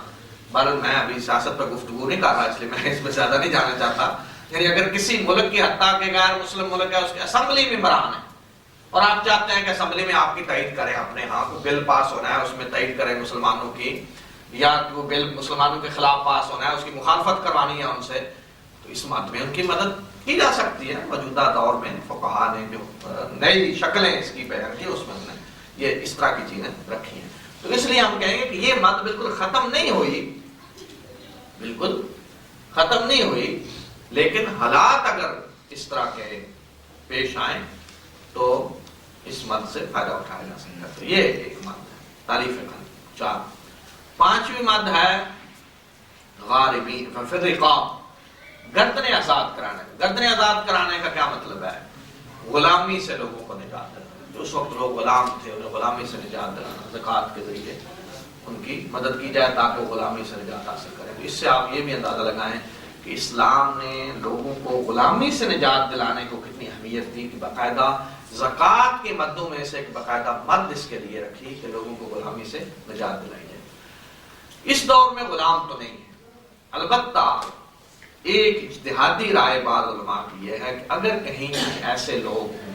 بہرحال میں ابھی سیاست پر گفتگو نہیں کر رہا اس لیے میں اس میں زیادہ نہیں جانا چاہتا، یعنی اگر کسی ملک کی، حتیٰ کہ غیر مسلم ملک ہے، اس کے اسمبلی ممبران ہے اور آپ چاہتے ہیں کہ اسمبلی میں آپ کی تائید کریں، اپنے ہاں کوئی بل پاس ہونا ہے اس میں تائید کریں مسلمانوں کی، یا وہ بل مسلمانوں کے خلاف پاس ہونا ہے اس کی مخالفت کروانی ہے ان سے، تو اس مد میں ان کی مدد کی جا سکتی ہے۔ موجودہ دور میں فقہا نے جو نئی شکلیں اس کی بیان کی، اس میں انہوں نے یہ اس طرح کی چیزیں رکھی ہیں، تو اس لیے ہم کہیں گے کہ یہ مد بالکل ختم نہیں ہوئی، بالکل ختم نہیں ہوئی، لیکن حالات اگر اس طرح کے پیش آئیں تو اس مد سے فائدہ اٹھایا جا سکتا ہے۔ تو یہ ایک مد ہے، تعریف مد۔ 4 5ویں مد ہے غارمین فی الرقاب، گردنیں آزاد کرانے۔ گردنیں آزاد کرانے کا کیا مطلب ہے؟ غلامی سے لوگوں کو نجات دلانا۔ جو اس وقت لوگ غلام تھے انہیں غلامی سے نجات دلانا، زکوٰۃ کے ذریعے ان کی مدد کی جائے تاکہ وہ غلامی سے نجات حاصل کریں۔ تو اس سے آپ یہ بھی اندازہ لگائیں کہ اسلام نے لوگوں کو غلامی سے نجات دلانے کو کتنی اہمیت دی، کہ باقاعدہ زکوٰۃ کے مدوں میں سے ایک باقاعدہ مد اس کے لیے رکھی کہ لوگوں کو غلامی سے نجات دلائی جائے۔ اس دور میں غلام تو نہیں ہے، البتہ ایک اجتہادی رائے بعض علماء کی یہ ہے کہ اگر کہیں ایسے لوگ ہوں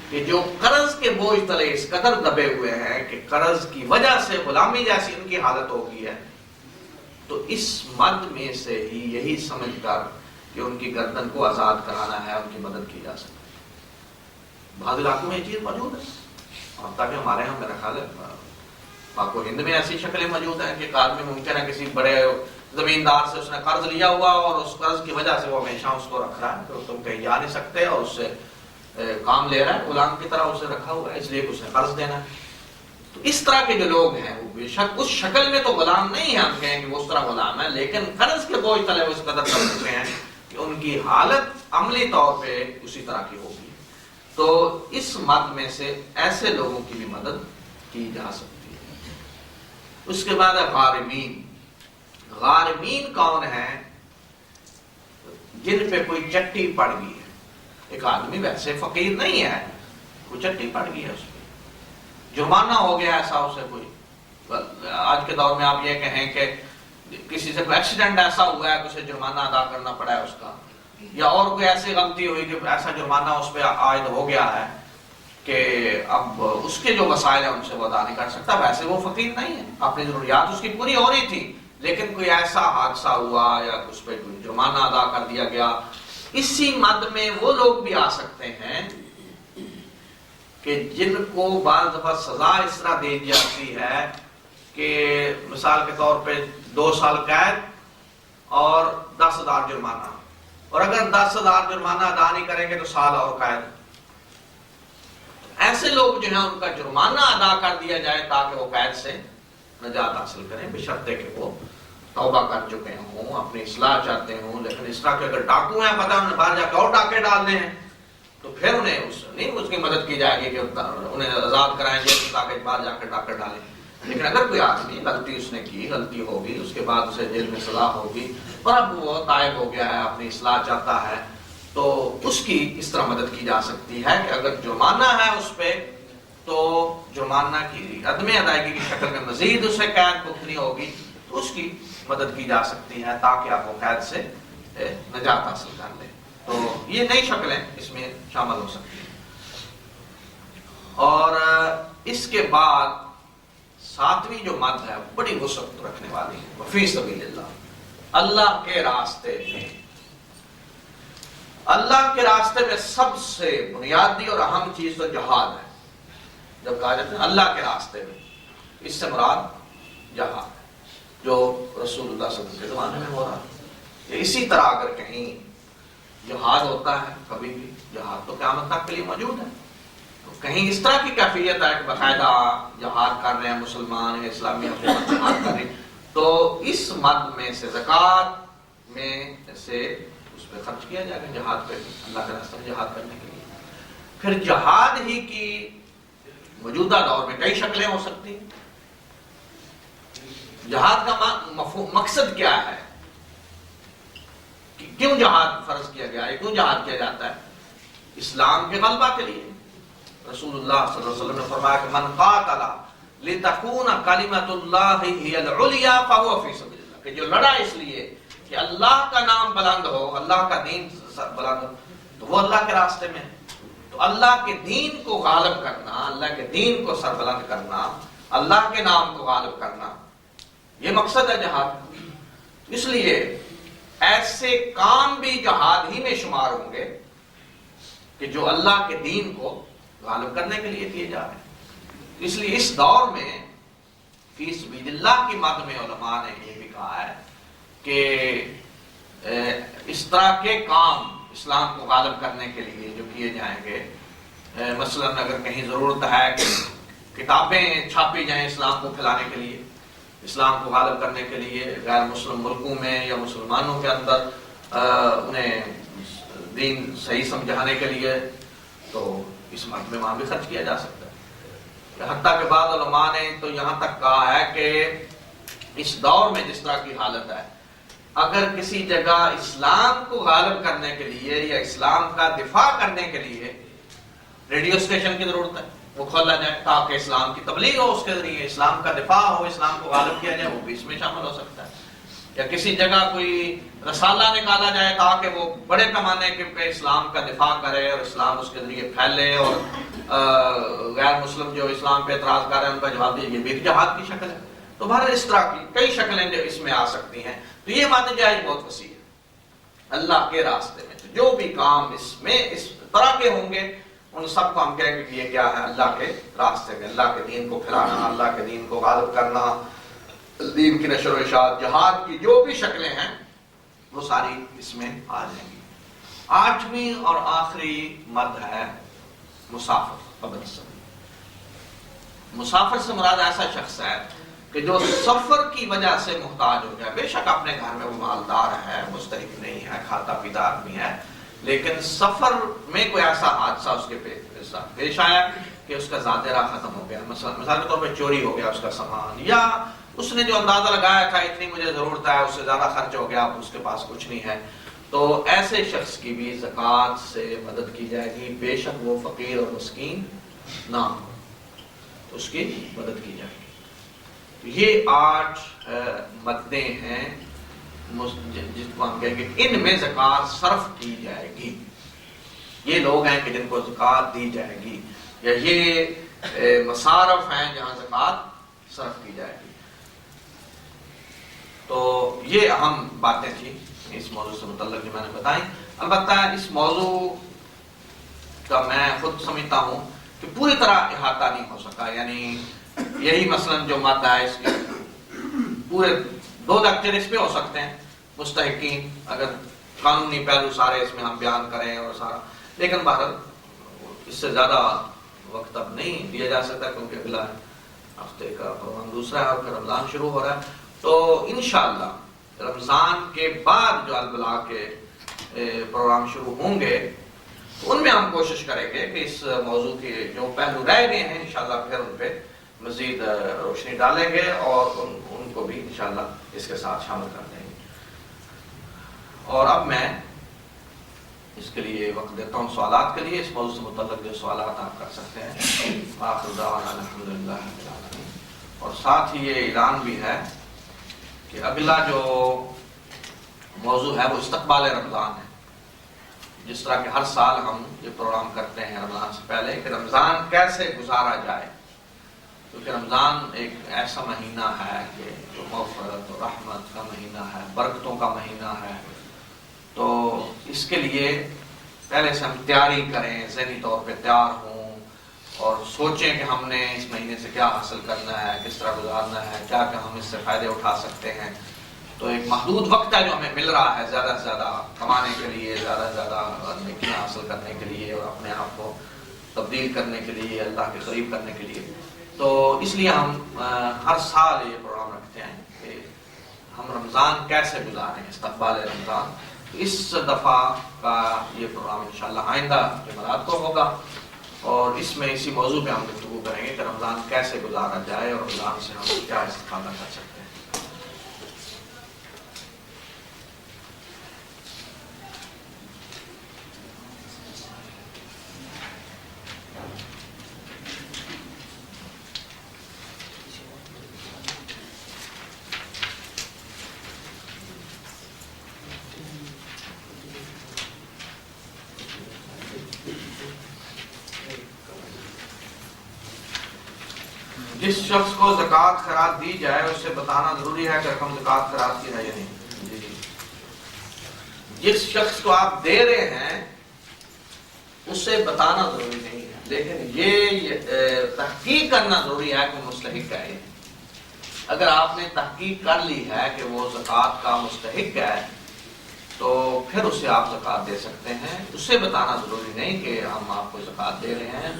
کہ جو قرض کے بوجھ تلے اس قدر دبے ہوئے ہیں کہ قرض کی وجہ سے غلامی جیسی ان کی حالت ہو گئی ہے، تو اس مد میں سے ہی یہی سمجھ کر کہ ان کی گردن کو آزاد کرانا ہے، ان کی مدد کی جا سکتی ہے۔ بعض علاقوں میں یہ چیز موجود ہے، اور تاکہ ہمارے یہاں میرا خیال ہے پاک و ہند میں ایسی شکلیں موجود ہیں کہ ایک آدمی ممکن ہے کسی بڑے زمیندار سے اس نے قرض لیا ہوا اور اس قرض کی وجہ سے وہ ہمیشہ اس کو رکھ رہا ہے، تو تم کہیں جا نہیں سکتے، اور اس سے کام لے رہا ہے، غلام کی طرح اسے رکھا ہوا ہے، اس لیے اس نے قرض دینا ہے۔ تو اس طرح کے جو لوگ ہیں وہ بے شک اس شکل میں تو غلام نہیں ہے، ہم کہیں کہ وہ اس طرح غلام ہے، لیکن قرض کے بوجھ تلے وہ اس قدر کر چکے ہیں کہ ان کی حالت عملی طور پہ اسی طرح کی ہوگی۔ تو اس مد میں سے ایسے لوگوں کی بھی مدد کی جا سکتی ہے۔ اس کے بعد ہے غارمین۔ غارمین کون ہیں؟ جن پہ کوئی چٹی پڑ گئی ہے۔ ایک آدمی ویسے فقیر نہیں ہے، کوئی چٹی پڑ گئی ہے، اس پہ جرمانہ ہو گیا ایسا اسے کوئی، آج کے دور میں آپ یہ کہیں کہ کسی سے کوئی ایکسیڈنٹ ایسا ہوا ہے کہ اسے جرمانہ ادا کرنا پڑا ہے اس کا، یا اور کوئی ایسی غلطی ہوئی کہ ایسا جرمانہ اس پہ عائد ہو گیا ہے کہ اب اس کے جو وسائل ہیں ان سے وہ ادا نہیں کر سکتا، ویسے وہ فقیر نہیں ہے، اپنی ضروریات اس کی پوری ہو رہی تھی، لیکن کوئی ایسا حادثہ ہوا یا اس پہ کوئی جرمانہ ادا کر دیا گیا۔ اسی مد میں وہ لوگ بھی آ سکتے ہیں کہ جن کو بعض دفعہ سزا اس طرح دی جاتی ہے کہ مثال کے طور پہ 2 سال قید اور 10,000 جرمانہ، اور اگر 10,000 جرمانہ ادا نہیں کریں گے تو سال اور قید۔ ایسے لوگ جو ہیں ان کا جرمانہ ادا کر دیا جائے تاکہ وہ قید سے نجات حاصل کریں، بشرطے کہ وہ توبہ کر چکے ہوں، اپنی اصلاح چاہتے ہوں۔ لیکن اس طرح کے اگر ڈاکو ہیں، پتہ انہیں باہر جا کے اور ڈاکے ڈالنے ہیں، تو پھر انہیں اس کی مدد کی جائے گی کہ انہیں آزاد کرائیں گے تاکہ باہر جا کے ڈاکے ڈالیں۔ لیکن اگر کوئی آدمی غلطی اس نے کی، غلطی ہوگی، اس کے بعد اسے جیل میں سزا ہوگی اور اب وہ تائب ہو گیا ہے، اپنی اصلاح چاہتا ہے، تو اس کی اس طرح مدد کی جا سکتی ہے کہ اگر جرمانہ ہے اس پہ تو جرمانہ کی عدم ادائیگی کی شکل میں مزید اسے قید بھگتنی ہوگی، تو اس کی مدد کی جا سکتی ہے تاکہ آپ وہ قید سے نجات حاصل کر لیں۔ تو یہ نئی شکلیں اس میں شامل ہو سکتی ہیں۔ اور اس کے بعد 7ویں جو مد ہے بڑی وسعت رکھنے والی ہے، وفی سبیل اللہ، اللہ کے راستے میں۔ اللہ کے راستے میں سب سے بنیادی اور اہم چیز تو جہاد ہے۔ جب کہا جاتا ہے اللہ کے راستے میں، اس سے مراد جہاد ہے جو رسول اللہ صلی اللہ علیہ وسلم کے زمانے میں ہو رہا ہے۔ اسی طرح اگر کہیں جہاد ہوتا ہے، کبھی بھی جہاد تو قیامت تک کے لیے موجود ہے، کہیں اس طرح کی کیفیت ہے کہ باقاعدہ جہاد کر رہے ہیں مسلمان، اسلامی حکومت جہاد کر رہی، تو اس مد میں سے زکوٰۃ میں سے اس پہ خرچ کیا جائے گا، جہاد پہ، اللہ کے راستے میں جہاد کرنے کے لیے۔ پھر جہاد ہی کی موجودہ دور میں کئی شکلیں ہو سکتی ہیں۔ جہاد کا مقصد کیا ہے؟ کیوں جہاد فرض کیا گیا ہے؟ کیوں جہاد کیا جاتا ہے؟ اسلام کے غلبہ کے لیے۔ رسول اللہ صلی اللہ علیہ وسلم نے فرمایا کہ من قاتل لتکون کلمۃ اللہ ہی العلیٰ فہو فی سبیل اللہ، کہ جو لڑا اس لیے کہ اللہ کا نام بلند ہو، اللہ کا دین بلند ہو، تو وہ اللہ کے راستے میں ہے۔ تو اللہ کے دین کو غالب کرنا، اللہ کے دین کو سربلند کرنا، اللہ کے نام کو غالب کرنا، یہ مقصد ہے جہاد۔ اس لیے ایسے کام بھی جہاد ہی میں شمار ہوں گے کہ جو اللہ کے دین کو غالب کرنے کے لیے کیے جا رہے ہیں۔ اس لیے اس دور میں فی سبیل اللہ کی مد میں علماء نے یہ بھی کہا ہے کہ اس طرح کے کام اسلام کو غالب کرنے کے لیے جو کیے جائیں گے، مثلا اگر کہیں ضرورت ہے کہ کتابیں چھاپی جائیں اسلام کو پھیلانے کے لیے، اسلام کو غالب کرنے کے لیے غیر مسلم ملکوں میں یا مسلمانوں کے اندر انہیں دین صحیح سمجھانے کے لیے، تو اس مد میں وہاں بھی خرچ کیا جا سکتا ہے۔ حتیٰ کہ بعض علماء نے تو یہاں تک کہا ہے کہ اس دور میں جس طرح کی حالت ہے، اگر کسی جگہ اسلام کو غالب کرنے کے لیے یا اسلام کا دفاع کرنے کے لیے ریڈیو اسٹیشن کی ضرورت ہے، وہ کھولا جائے تاکہ اسلام کی تبلیغ ہو، اس کے ذریعے اسلام کا دفاع ہو، اسلام کو غالب کیا جائے، وہ بھی اس میں شامل ہو سکتا ہے۔ یا کسی جگہ کوئی رسالہ نکالا جائے تاکہ وہ بڑے پیمانے کے اسلام کا دفاع کرے اور اسلام اس کے ذریعے پھیلے، اور غیر مسلم جو اسلام پہ اعتراض کر رہے ہیں ان کا جواب دے، یہ بھی جہاد کی شکل ہے۔ تو بہرحال اس طرح کی کئی شکلیں جو اس میں آ سکتی ہیں، تو یہ مانا جائے بہت وسیع ہے۔ اللہ کے راستے میں جو بھی کام اس میں اس طرح کے ہوں گے، ان سب کو ہم کہیں گے کہ یہ کیا ہے؟ اللہ کے راستے میں، اللہ کے دین کو پھیلانا، اللہ کے دین کو غالب کرنا، دین کی نشر و اشاعت، جہاد کی جو بھی شکلیں ہیں وہ ساری اس میں آ جائیں گی۔ آٹھویں اور آخری مد ہے مسافر، ابن السبیل۔ مسافر سے مراد ایسا شخص ہے کہ جو سفر کی وجہ سے محتاج ہو گیا، بے شک اپنے گھر میں وہ مالدار ہے، مستحق نہیں ہے، کھاتا پیتا آدمی ہے، لیکن سفر میں کوئی ایسا حادثہ اس کے پیش آیا کہ اس کا ذاترہ ختم ہو گیا، مثال کے طور پہ چوری ہو گیا اس کا سامان، یا اس نے جو اندازہ لگایا تھا اتنی مجھے ضرورت ہے اس سے زیادہ خرچ ہو گیا، اب اس کے پاس کچھ نہیں ہے، تو ایسے شخص کی بھی زکوٰۃ سے مدد کی جائے گی، بے شک وہ فقیر اور مسکین نہ ہو، تو اس کی مدد کی جائے گی۔ یہ 8 مدیں ہیں جس کو ہم کہیں گے ان میں زکوٰۃ صرف کی جائے گی۔ یہ لوگ ہیں کہ جن کو زکوٰۃ دی جائے گی، یا یہ مصارف ہیں جہاں زکوٰۃ صرف کی جائے گی۔ تو یہ اہم باتیں تھیں اس موضوع سے متعلق جو میں نے بتائیں۔ البتہ اس موضوع کا میں خود سمجھتا ہوں کہ پوری طرح احاطہ نہیں ہو سکا، یعنی یہی مثلاً جو مادہ ہے اس کے پورے 2 لیکچر اس پہ ہو سکتے ہیں، مستحقین، اگر قانونی پہلو سارے اس میں ہم بیان کریں اور سارا، لیکن بہرحال اس سے زیادہ وقت اب نہیں دیا جا سکتا کیونکہ اگلا ہفتے کا پروگرام دوسرا ہے اور پھر رمضان شروع ہو رہا ہے۔ تو انشاءاللہ رمضان کے بعد جو البلاغ کے پروگرام شروع ہوں گے ان میں ہم کوشش کریں گے کہ اس موضوع کے جو پہلو رہ گئے ہیں انشاءاللہ پھر ان پہ مزید روشنی ڈالیں گے اور ان کو بھی انشاءاللہ اس کے ساتھ شامل کر دیں گے۔ اور اب میں اس کے لیے وقت دیتا ہوں سوالات کے لیے، اس موضوع سے متعلق جو سوالات آپ کر سکتے ہیں۔ آخر دعوانا الحمدللہ رب العالمین۔ اور ساتھ ہی یہ اعلان بھی ہے کہ اگلا جو موضوع ہے وہ استقبال رمضان ہے۔ جس طرح کہ ہر سال ہم یہ پروگرام کرتے ہیں رمضان سے پہلے کہ رمضان کیسے گزارا جائے، کیونکہ رمضان ایک ایسا مہینہ ہے کہ جو مغفرت اور رحمت کا مہینہ ہے، برکتوں کا مہینہ ہے، تو اس کے لیے پہلے سے ہم تیاری کریں، ذہنی طور پہ تیار ہوں اور سوچیں کہ ہم نے اس مہینے سے کیا حاصل کرنا ہے، کس طرح گزارنا ہے، کیا کیا ہم اس سے فائدے اٹھا سکتے ہیں۔ تو ایک محدود وقت ہے جو ہمیں مل رہا ہے زیادہ سے زیادہ کمانے کے لیے، زیادہ سے زیادہ نیکیاں حاصل کرنے کے لیے اور اپنے آپ کو تبدیل کرنے کے لیے، اللہ کے قریب کرنے کے لیے. تو اس لیے ہم ہر سال یہ پروگرام رکھتے ہیں کہ ہم رمضان کیسے گزاریں، استقبال رمضان. اس دفعہ کا یہ پروگرام انشاءاللہ آئندہ جمعرات کو ہوگا، اور اس میں اسی موضوع پہ ہم گفتگو کریں گے کہ رمضان کیسے گزارا جائے اور رمضان سے ہم کیا استفادہ کر سکتے ہیں. جس شخص کو زکوٰۃ خیرات دی جائے اسے بتانا ضروری ہے کہ رقم زکوٰۃ خیرات کی ہے یا نہیں. جی جس شخص کو آپ دے رہے ہیں اسے بتانا ضروری نہیں ہے، لیکن یہ تحقیق کرنا ضروری ہے کہ مستحق ہے. اگر آپ نے تحقیق کر لی ہے کہ وہ زکوٰۃ کا مستحق ہے تو پھر اسے آپ زکوٰۃ دے سکتے ہیں. اسے بتانا ضروری نہیں کہ ہم آپ کو زکوٰۃ دے رہے ہیں.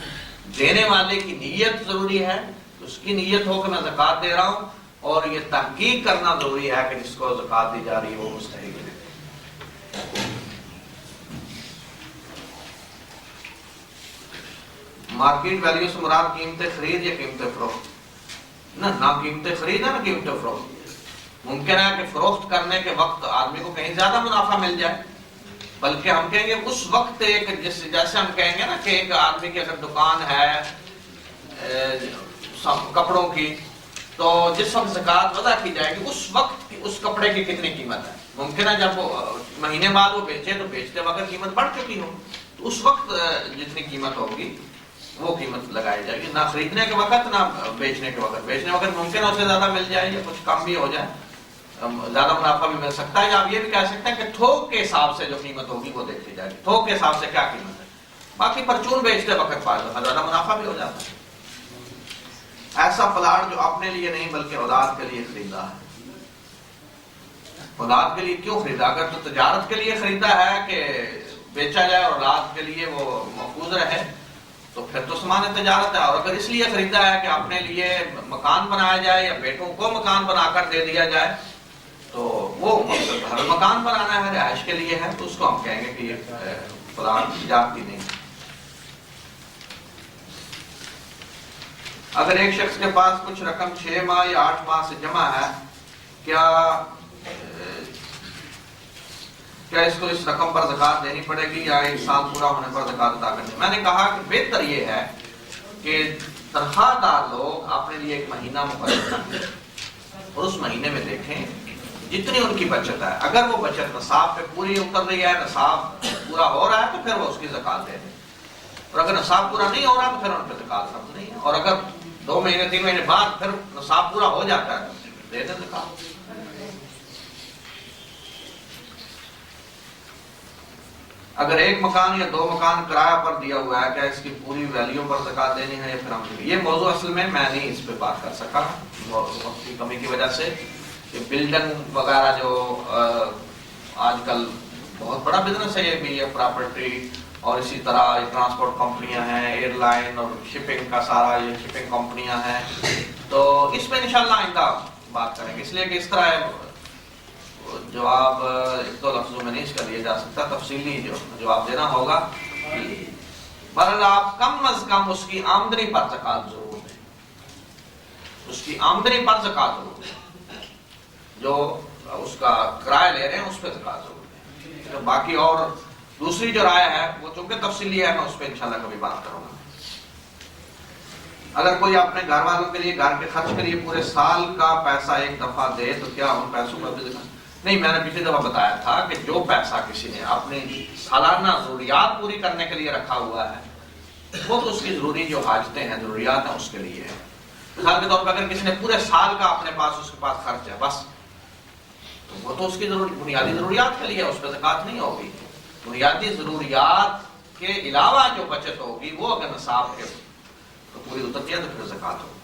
دینے والے کی نیت ضروری ہے، اس کی نیت ہو کہ میں زکوٰۃ دے رہا ہوں، اور یہ تحقیق کرنا ضروری ہے کہ جس کو زکوٰۃ دی جا رہی ہے وہ مستحق ہے. مارکیٹ ویلیو سے مراد قیمت خرید یا قیمت فروخت؟ نہ قیمت خرید ہے نہ قیمت فروخت. ممکن ہے کہ فروخت کرنے کے وقت آدمی کو کہیں زیادہ منافع مل جائے، بلکہ ہم کہیں گے اس وقت جیسے ہم کہیں گے نا کہ ایک آدمی کی اگر دکان ہے کپڑوں کی، تو جس وقت زکوٰۃ وضع کی جائے گی اس وقت اس کپڑے کی کتنی قیمت ہے. ممکن ہے جب مہینے بعد وہ بیچے تو بیچتے وقت قیمت بڑھ چکی ہو، تو اس وقت جتنی قیمت ہوگی وہ قیمت لگائی جائے گی، نہ خریدنے کے وقت نہ بیچنے کے وقت. بیچنے وقت ممکن ہے اسے زیادہ مل جائے یا کچھ کم بھی ہو جائے، زیادہ منافع بھی مل سکتا ہے. یا آپ یہ بھی کہہ سکتے ہیں کہ تھوک کے حساب سے جو قیمت ہوگی وہ دیکھی جائے گی، تھوک کے حساب سے کیا قیمت ہے. باقی پرچون بیچتے وقت زیادہ منافع بھی ہو جاتا ہے. ایسا پلاٹ جو اپنے لیے نہیں بلکہ اولاد کے لیے خریدا ہے. اولاد کے لیے کیوں خریدا؟ اگر تو تجارت کے لیے خریدا ہے کہ بیچا جائے اور اولاد کے لیے وہ محفوظ رہے تو پھر تو سامان تجارت ہے. اور اگر اس لیے خریدا ہے کہ اپنے لیے مکان بنایا جائے یا بیٹوں کو مکان بنا کر دے دیا جائے تو وہ ہر مکان بنانا ہے، رہائش کے لیے ہے، تو اس کو ہم کہیں گے کہ یہ پلاٹ تجارتی نہیں. اگر ایک شخص کے پاس کچھ رقم 6 ماہ یا 8 ماہ سے جمع ہے، کیا اس کو اس رقم پر زکوٰۃ دینی پڑے گی یا 1 سال پورا ہونے پر زکوٰۃ ادا کرنی؟ میں نے کہا کہ بہتر یہ ہے کہ تنخواہ دار لوگ اپنے لیے ایک مہینہ مقرر کریں اور اس مہینے میں دیکھیں جتنی ان کی بچت ہے. اگر وہ بچت نصاب پہ پوری اتر رہی ہے، نصاب پورا ہو رہا ہے، تو پھر وہ اس کی زکوٰۃ دے دیں. اور اگر نصاب پورا نہیں ہو رہا تو پھر ان پہ زکوٰۃ فرض نہیں ہے. اور اگر 2 مہینے 3 مہینے بعد پھر نصاب پورا ہو جاتا ہے تو دے دیں زکوٰۃ. اگر 1 مکان یا 2 مکان کرایہ پر دیا ہوا ہے، کیا اس کی پوری ویلیو پر زکوٰۃ دینی ہے یا پھر ہم؟ یہ موضوع اصل میں نہیں اس پہ بات کر سکا وقت کی کمی کی وجہ سے. کہ بلڈنگ وغیرہ جو آج کل بہت بڑا بزنس ہے، یہ بھی ہے پراپرٹی، اور اسی طرح ٹرانسپورٹ کمپنیاں ہیں، ایئر لائن اور شپنگ کا سارا یہ شپنگ کمپنیاں ہیں. تو اس میں انشاءاللہ آئندہ بات کریں گے، اس لیے کہ اس طرح جواب 1-2 لفظوں میں نہیں اس کا دیا جا سکتا، تفصیلی جو جواب دینا ہوگا. بہرحال آپ کم از کم اس کی آمدنی پر زکوٰۃ ضرور دیں، اس کی آمدنی پر زکوٰۃ ضرور دیں. جو اس کا کرایہ لے رہے ہیں اس پہ زکوٰۃ ضرور دیں. باقی اور دوسری جو رائے ہے وہ چونکہ تفصیلی ہے، میں اس پہ انشاءاللہ کبھی بات کروں گا. اگر کوئی اپنے گھر والوں کے لیے گھر کے خرچ کے لیے پورے سال کا پیسہ ایک دفعہ دے تو کیا ان پیسوں پر بھی زکوٰۃ؟ نہیں، میں نے پچھلی دفعہ بتایا تھا کہ جو پیسہ کسی نے اپنی سالانہ ضروریات پوری کرنے کے لیے رکھا ہوا ہے وہ تو اس کی ضروری جو حاجتیں ہیں، ضروریات ہیں، اس کے لیے ہے. مثال کے طور پر اگر کسی نے پورے سال کا اپنے پاس اس کے پاس خرچ ہے بس، تو وہ تو اس کی بنیادی ضروریات کے لیے، اس پہ زکوٰۃ نہیں ہوگی. بنیادی ضروریات کے علاوہ جو بچت ہوگی وہ اگر نصاب کے تو پوری اترتی ہے تو پھر زکوٰۃ ہوگی.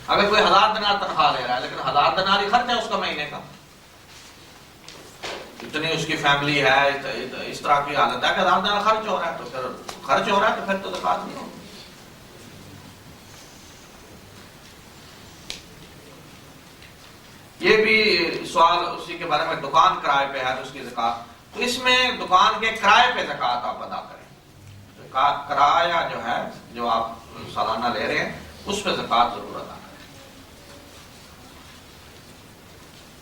اگر کوئی 1000 دینار تنخواہ لے رہا ہے لیکن 1000 دینار ہی خرچ ہے اس کا مہینے کا، اتنی اس کی فیملی ہے، اس طرح کی حالت ہے کہ 1000 دینار خرچ ہو رہا ہے، تو پھر خرچ ہو رہا ہے تو پھر تو زکوٰۃ نہیں ہوگی۔ یہ بھی سوال اسی کے بارے میں، دکان کرائے پہ ہے تو اس کی زکوٰۃ، تو اس میں دکان کے کرائے پہ زکوٰۃ آپ ادا کریں۔ کرایہ جو ہے، جو آپ سالانہ لے رہے ہیں، اس پہ زکوٰۃ ضرور ادا کریں۔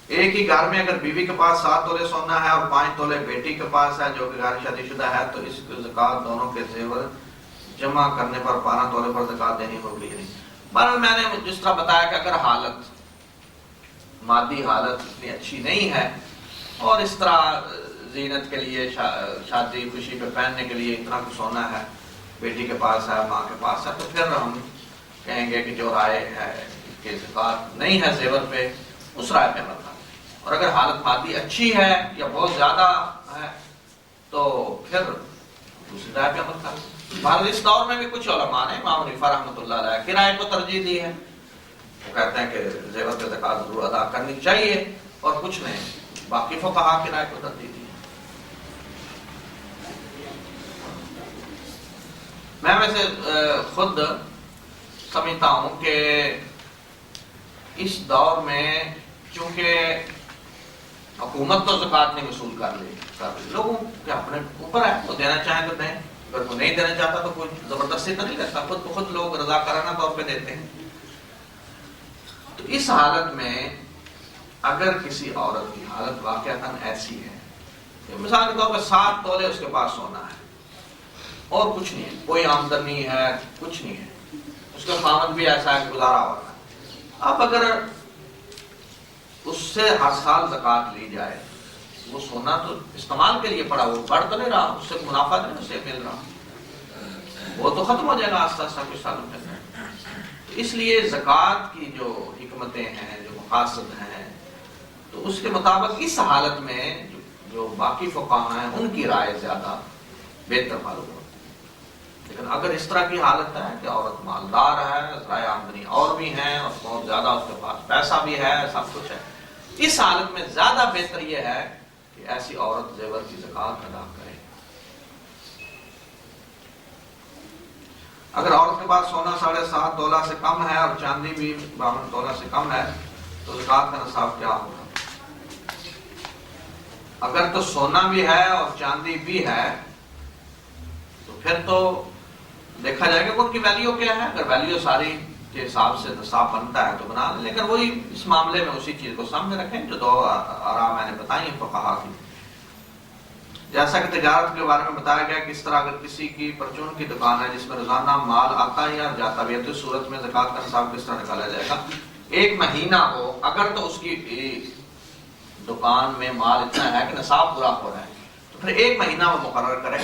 ایک ہی گھر میں اگر بیوی کے پاس 7 تولے سونا ہے اور 5 تولے بیٹی کے پاس ہے جو کہ غیر شادی شدہ ہے، تو اس کی زکوٰۃ دونوں کے زیور جمع کرنے پر 12 تولے پر زکوٰۃ دینی ہوگی یا نہیں؟ بہرحال میں نے جس طرح بتایا کہ اگر حالت، مادی حالت اتنی اچھی نہیں ہے اور اس طرح زینت کے لیے، شادی خوشی پہ پہننے کے لیے اتنا کچھ سونا ہے، بیٹی کے پاس ہے، ماں کے پاس ہے، تو پھر ہم کہیں گے کہ جو رائے ہے کہ زکوٰۃ نہیں ہے زیور پہ، اس رائے پہ عمل کریں۔ اور اگر حالت مادی اچھی ہے یا بہت زیادہ ہے تو پھر دوسری رائے پہ عمل کریں۔ بہرحال اس دور میں بھی کچھ علماء نے، امام حنیفہ رحمۃ اللہ علیہ کی رائے کو ترجیح دی ہے، وہ کہتے ہیں کہ زیور پہ زکوٰۃ ضرور ادا کرنی چاہیے، اور کچھ نے باقی فقہا کی رائے کو ترجیح دی ہے۔ میں ویسے خود سمجھتا ہوں کہ اس دور میں چونکہ حکومت تو زکوٰۃ نہیں وصول کر لی، لوگوں کے اپنے اوپر ہے، وہ دینا چاہیں تو دیں، اگر وہ نہیں دینا چاہتا تو کوئی زبردستی تو نہیں کرتا، خود بخود لوگ رضاکارانہ طور پہ دیتے ہیں۔ تو اس حالت میں اگر کسی عورت کی حالت واقعتاً ایسی ہے کہ مثال کے طور پر 7 تولے اس کے پاس سونا ہے اور کچھ نہیں ہے، کوئی آمدنی ہے، کچھ نہیں ہے، اس کا خاوند بھی ایسا ہے کہ گزارا ہوا ہے، اب اگر اس سے ہر سال زکوٰۃ لی جائے، وہ سونا تو استعمال کے لیے پڑا، وہ بڑھ تو نہیں رہا، اس سے منافع نہیں اسے مل رہا، وہ تو ختم ہو جائے گا آہستہ آہستہ کچھ سالوں میں۔ اس لیے زکوٰۃ کی جو حکمتیں ہیں، جو مقاصد ہیں، تو اس کے مطابق اس حالت میں جو باقی فقہاء ہیں ان کی رائے زیادہ بہتر معلوم ہوتی ہے۔ لیکن اگر اس طرح کی حالت ہے کہ عورت مالدار ہے، ذرائع آمدنی اور بھی ہیں، اور بہت زیادہ اس کے پاس پیسہ بھی ہے، سب کچھ ہے، اس حالت میں زیادہ بہتر یہ ہے کہ ایسی عورت زیور کی زکوٰۃ ادا کرے۔ اگر عورت کے پاس سونا 7.5 تولہ سے کم ہے اور چاندی بھی 52 تولہ سے کم ہے تو زکوٰۃ کا نصاب کیا ہوگا؟ اگر تو سونا بھی ہے اور چاندی بھی ہے تو پھر تو دیکھا جائے گا کہ ان کی ویلیو کیا ہے۔ اگر ویلیو ساری کے حساب سے نصاب بنتا ہے تو بنا لیں، لیکن وہی اس معاملے میں اسی چیز کو سامنے رکھیں جو 2 آراء میں نے بتائی ہیں فقہاء کی۔ جیسا کہ تجارت کے بارے میں بتایا گیا کہ اس طرح اگر کسی کی پرچون کی دکان ہے جس میں روزانہ مال آتا ہے یا جاتا بھی ہے تو اس صورت میں زکوٰۃ کا نصاب کس طرح نکالا جائے گا؟ 1 مہینہ ہو، اگر تو اس کی دکان میں مال اتنا ہے کہ نصاب پورا ہو رہا ہے تو پھر 1 مہینہ وہ مقرر کرے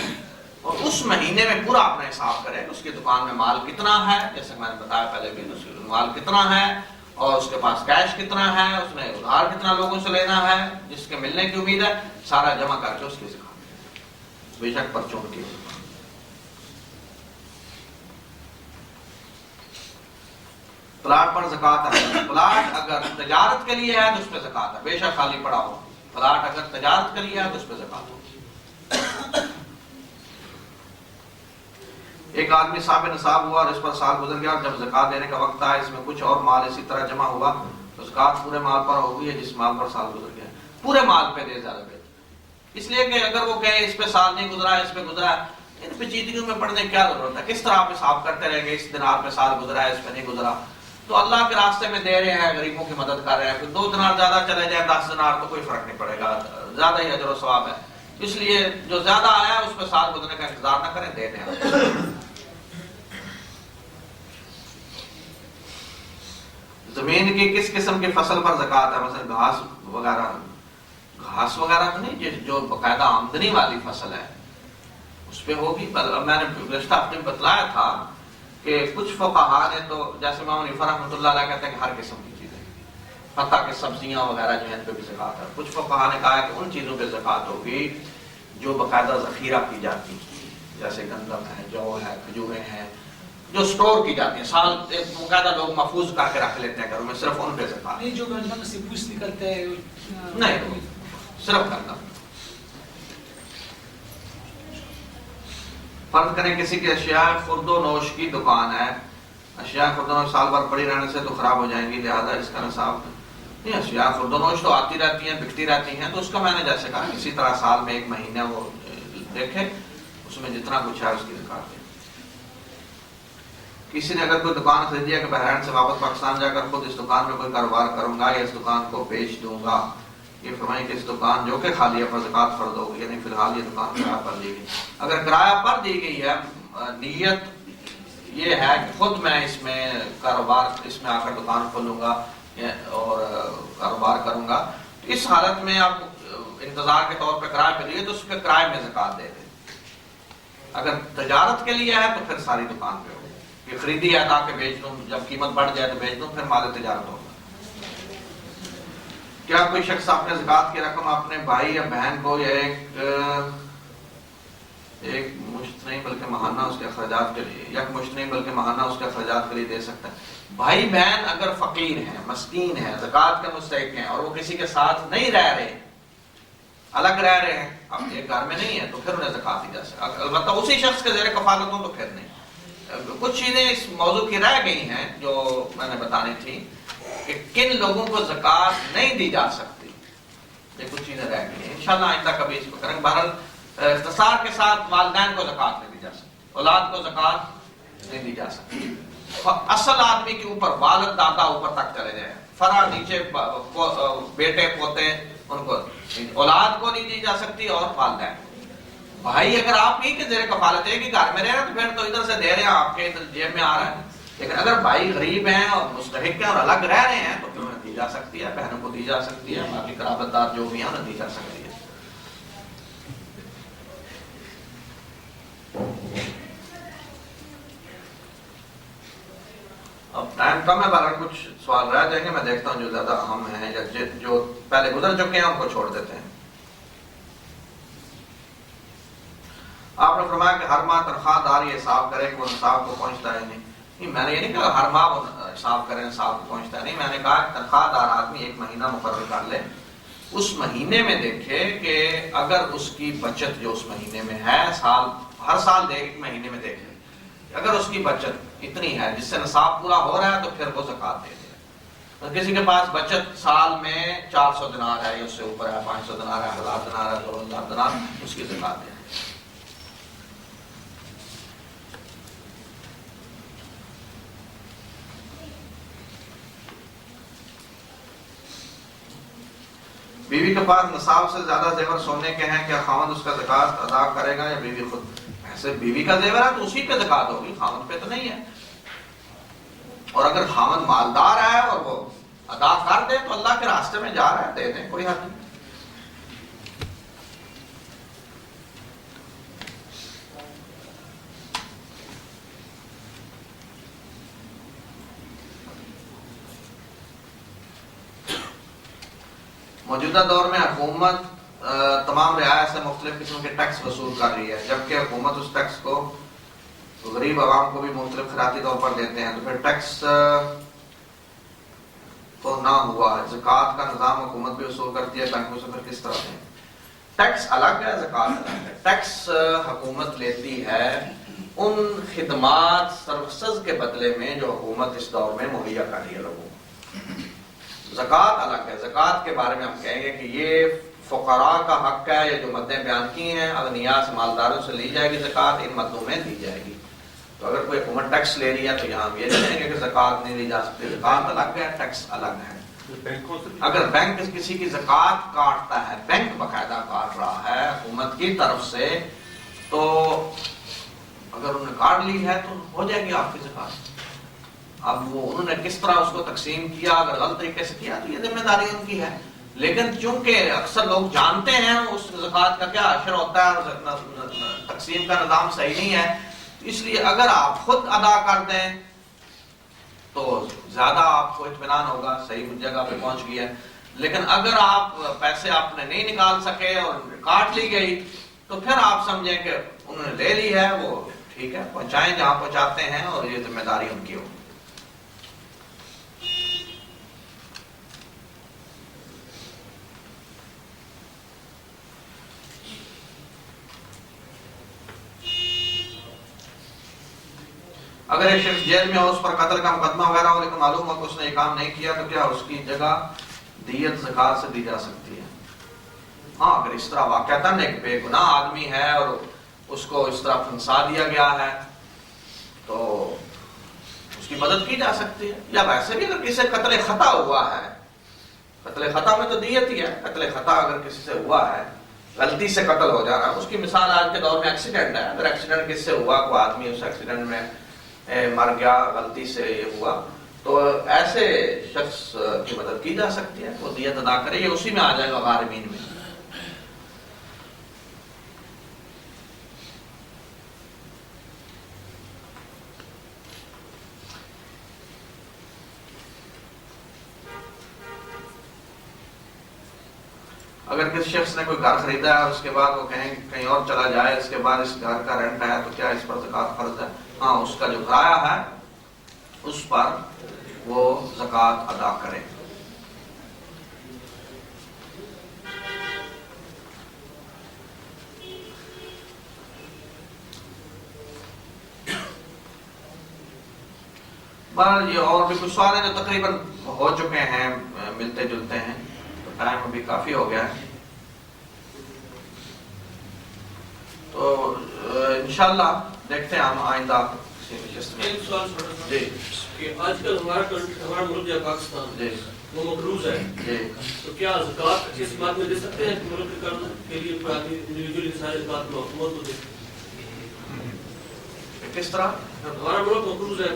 اور اس مہینے میں پورا اپنا حساب کرے کہ اس کی دکان میں مال کتنا ہے، جیسے میں نے بتایا پہلے بھی، اس کی مال کتنا ہے اور اس کے پاس کیش کتنا ہے، اس نے ادھار کتنا لوگوں سے لینا ہے جس کے ملنے کی امید ہے، سارا جمع کر کے اس کی زکوٰۃ بے شک پرچون کی۔ پلاٹ پر زکوٰۃ ہے، پلاٹ اگر تجارت کے لیے ہے تو اس پہ زکوٰۃ ہے، بے شک خالی پڑا ہو، پلاٹ اگر تجارت کے لیے ہے تو اس پہ زکوٰۃ ہوگی۔ ایک آدمی صاحب نصاب ہوا اور اس پر سال گزر گیا اور جب زکوٰۃ دینے کا وقت آیا اس میں کچھ اور مال اسی طرح جمع ہوا تو زکوٰۃ پورے مال پر ہوگی یا جس مال پر سال گزر گیا؟ پورے مال پہ دے زیادہ بہتر، اس لیے کہ اگر وہ کہے اس پہ سال نہیں گزرا، اس پہ گزرا، ان پیچیدگیوں میں پڑھنے کی کیا ضرورت ہے؟ کس طرح آپ حساب کرتے رہیں گے، اس دینار پہ سال گزرا ہے، اس پہ نہیں گزرا؟ تو اللہ کے راستے میں دے رہے ہیں، غریبوں کی مدد کر رہے ہیں، 2 دینار زیادہ چلے جائے 10 دینار تو کوئی فرق نہیں پڑے گا، زیادہ ہی اجر و ثواب ہے۔ اس لیے جو زیادہ آیا ہے اس پہ سال گزرنے کا انتظار نہ کریں، دے دیں۔ زمین کی کس قسم کی فصل پر زکوٰۃ ہے؟ مثلا گھاس وغیرہ تو نہیں، جو باقاعدہ آمدنی والی فصل ہے اس پہ ہوگی۔ میں نے گزشتہ ہفتے میں بتلایا تھا کہ کچھ فقہاء نے تو جیسے امام حنیفہ رحمۃ اللہ علیہ کہتے ہیں کہ ہر قسم کی چیزیں، حتیٰ کہ سبزیاں وغیرہ جو ہیں ان پہ بھی زکوٰۃ ہے۔ کچھ فقہاء نے کہا کہ ان چیزوں پہ زکوٰۃ ہوگی جو باقاعدہ ذخیرہ کی جاتی ہیں، جیسے گندم ہے، جو ہے، کھجوریں ہیں، جو سٹور کی جاتی ہیں، سال باقاعدہ لوگ محفوظ کر کے رکھ لیتے ہیں گھروں میں، صرف ان پہ زکوٰۃ نہیں۔ جو گندم سے پوچھ نکلتا ہے نہیں، صرف گندم۔ فرض کریں کسی کی اشیاء خرد و نوش کی دکان ہے، اشیاء خرد و نوش سال بھر پڑی رہنے سے تو خراب ہو جائیں گی، لہذا اس کا نصاب نہیں. اشیاء خرد و نوش تو آتی رہتی ہیں، بکتی رہتی ہیں، تو اس کا میں نے جیسے کہا اسی طرح سال میں ایک مہینہ وہ دیکھے، اس میں جتنا کچھ ہے اس کی زکات دے. کسی نے اگر کوئی دکان خریدی ہے کہ بحرین سے واپس پاکستان جا کر خود اس دکان میں کوئی کاروبار کروں گا یا اس دکان کو بیچ دوں گا، یہ فرمائیں کہ اس دکان جو کہ خالی ہے پر زکات فرض ہوگی، یعنی فی الحال یہ دکان کرایہ پر دی گئی. اگر کرایہ پر دی گئی ہے، نیت یہ ہے کہ خود میں اس میں کاروبار، اس میں آ کر دکان کھولوں گا اور کاروبار کروں گا، تو اس حالت میں آپ انتظار کے طور پہ کرایہ پہ لیے تو اس کے کرایہ میں زکات دے دیں. اگر تجارت کے لیے ہے تو پھر ساری دکان پہ ہوگی، کہ خریدی ہے تاکہ بیچ دوں، جب قیمت بڑھ جائے تو بیچ دوں، پھر مال تجارت ہوگا. کیا کوئی شخص اپنے زکات کی رقم اپنے بھائی یا بہن کو یا ایک مشت نہیں بلکہ ماہانہ اس کے اخراجات کے لیے، یک مشت نہیں بلکہ ماہانہ اس کے اخراجات کے لیے دے سکتا ہے؟ بھائی بہن اگر فقیر ہیں، مسکین ہیں، زکات کے مستحق ہیں اور وہ کسی کے ساتھ نہیں رہ رہے، الگ رہ رہے ہیں، اب ایک گھر میں نہیں ہے، تو پھر انہیں زکات دی جا سکتی ہے. البتہ اسی شخص کے زیر کفالت ہوں تو پھر نہیں. کچھ چیزیں اس موضوع کی رہ گئی ہیں جو میں نے بتانی تھی کہ کن لوگوں کو زکات نہیں دی جا سکتی، یہ کچھ چیزیں رہ گئی ہیں. انشاءاللہ آئندہ کبھی اس کو کریں گے. بہرحال اختصار کے ساتھ والدین کو زکات نہیں دی جا سکتی، اولاد کو زکات نہیں دی جا سکتی. اصل آدمی کے اوپر والد دادا اوپر تک چلے جائیں، فرع نیچے بیٹے پوتے، ان کو اولاد کو نہیں دی جا سکتی اور والدین. بھائی اگر آپ ہی کے زیر کفالت ہے کہ گھر میں رہ رہے ہیں تو پھر تو ادھر سے دے رہے ہیں، آپ کے ادھر جیب میں آ رہا ہے. لیکن اگر بھائی غریب ہیں اور مستحق ہیں اور الگ رہ رہے ہیں تو پھر انہیں دی جا سکتی ہے، بہنوں کو دی جا سکتی ہے، باقی قرابت دار جو بھی ہیں انہیں دی جا سکتی ہے. اب ٹائم کم ہے، بہرحال کچھ سوال رہ جائیں گے، میں دیکھتا ہوں جو زیادہ اہم ہیں یا جو پہلے گزر چکے ہیں ان کو چھوڑ دیتے ہیں. آپ نے فرمایا کہ ہر ماہ تنخواہ دار یہ حساب کرے کہ وہ نصاب کو پہنچتا ہے نہیں. میں نے یہ نہیں کہا ہر ماہ وہ حساب کرے نصاب کو پہنچتا ہے، نہیں، میں نے کہا کہ تنخواہ دار آدمی ایک مہینہ مقرر کر لے، اس مہینے میں دیکھے کہ اگر اس کی بچت جو اس مہینے میں ہے، ہر سال ایک مہینے میں دیکھ لے، اگر اس کی بچت اتنی ہے جس سے نصاب پورا ہو رہا ہے تو پھر وہ زکات دے دے. کسی کے پاس بچت سال میں 400 دینار ہے یا اس سے اوپر ہے، 500 دینار ہے، 1000 دینار ہے، 2000 دینار، اس کی زکات دے دے. بیوی کے پاس نصاب سے زیادہ زیور سونے کے ہیں، کیا خاوند اس کا زکات ادا کرے گا یا بیوی خود؟ ایسے بیوی کا زیور ہے تو اسی پہ زکات ہوگی، خاوند پہ تو نہیں ہے. اور اگر خاوند مالدار ہے اور وہ ادا کر دے تو اللہ کے راستے میں جا رہا ہے، دے دیں، کوئی حد نہیں. موجودہ دور میں حکومت تمام رعایا سے مختلف قسم کے ٹیکس وصول کر رہی ہے، جبکہ حکومت اس ٹیکس کو غریب عوام کو بھی مختلف خیراتی طور پر دیتے ہیں، تو پھر ٹیکس تو نہ ہوا. زکوٰۃ کا نظام حکومت بھی وصول کرتی ہے، بینکوں سے پھر کس طرح دیں؟ ٹیکس الگ ہے، زکوٰۃ الگ ہے. ٹیکس حکومت لیتی ہے ان خدمات سروسز کے بدلے میں جو حکومت اس دور میں مہیا کر رہی ہے لوگوں کو. زکوٰۃ الگ ہے. زکوٰۃ کے بارے میں ہم کہیں گے کہ یہ فقراء کا حق ہے، یہ جو مدیں بیان کی ہیں، اغنیاء سے، مالداروں سے لی جائے گی زکوٰۃ، ان مدوں میں دی جائے گی. تو اگر کوئی حکومت ٹیکس لے رہی ہے تو یہاں ہم یہ کہیں گے کہ زکوٰۃ نہیں لی جا سکتی. زکوٰۃ الگ ہے، ٹیکس الگ ہے. اگر بینک کسی کی زکوٰۃ کاٹتا ہے، بینک باقاعدہ کاٹ رہا ہے حکومت کی طرف سے، تو اگر انہوں نے کاٹ لی ہے تو ہو جائے گی آپ کی زکوٰۃ. اب وہ انہوں نے کس طرح اس کو تقسیم کیا، اگر غلط طریقے سے کیا تو یہ ذمہ داری ان کی ہے. لیکن چونکہ اکثر لوگ جانتے ہیں اس زکوٰۃ کا کیا اشر ہوتا ہے اور تقسیم کا نظام صحیح نہیں ہے، اس لیے اگر آپ خود ادا کر دیں تو زیادہ آپ کو اطمینان ہوگا، صحیح جگہ پہ پہنچ گئی ہے. لیکن اگر آپ پیسے آپ نے نہیں نکال سکے اور کاٹ لی گئی تو پھر آپ سمجھیں کہ انہوں نے لے لی ہے، وہ ٹھیک ہے، پہنچائیں جہاں پہنچاتے ہیں، اور یہ ذمہ داری ان کی ہوگی. اگر ایک شخص جیل میں ہو، اس پر قتل کا مقدمہ وغیرہ ہو، لیکن معلوم ہو کہ اس نے یہ کام نہیں کیا، تو کیا اس کی جگہ دیت زکات سے دی جا سکتی ہے؟ ہاں، اگر اس طرح واقعتاً ایک بے گناہ آدمی ہے اور اس کو اس طرح پھنسا دیا گیا ہے تو اس کی مدد کی جا سکتی ہے. یا ویسے بھی اگر کسی سے قتل خطا ہوا ہے، قتل خطا میں تو دیت ہی ہے. قتل خطا اگر کسی سے ہوا ہے، غلطی سے قتل ہو جا رہا ہے، اس کی مثال آج کے دور میں ایکسیڈنٹ ہے. اگر ایکسیڈنٹ کسی سے ہوا، کوئی آدمی اس ایکسیڈنٹ میں مر گیا، غلطی سے یہ ہوا، تو ایسے شخص کی مدد کی جا سکتی ہے. وہ دیت ادا کرے، یہ اسی میں آ جائے گا غارمین میں. اگر کسی شخص نے کوئی گھر خریدا ہے اور اس کے بعد وہ کہیں اور چلا جائے، اس کے بعد اس گھر کا رینٹ ہے، تو کیا اس پر زکات فرض ہے؟ ہاں، اس کا جو کرایہ ہے اس پر وہ زکات ادا کرے. یہ اور بھی کچھ سوال ہیں جو تقریباً ہو چکے ہیں، ملتے جلتے ہیں، تو ٹائم ابھی کافی ہو گیا ہے. تو انشاءاللہ دیکھتے ہیں ہم آئندہ کسی نشست میں. ایک سوال چھوٹا سا جی کہ آج کل ہمارا ملک یا پاکستان جی وہ مقروض ہے، جی تو کیا زکوٰۃ اس بات میں دے سکتے ہیں کہ ملک کے قرض کے لیے کوئی آدمی انڈیویجولی سارے زکوٰۃ میں حکومت کو دے؟ کس طرح؟ ہمارا ملک مقروض ہے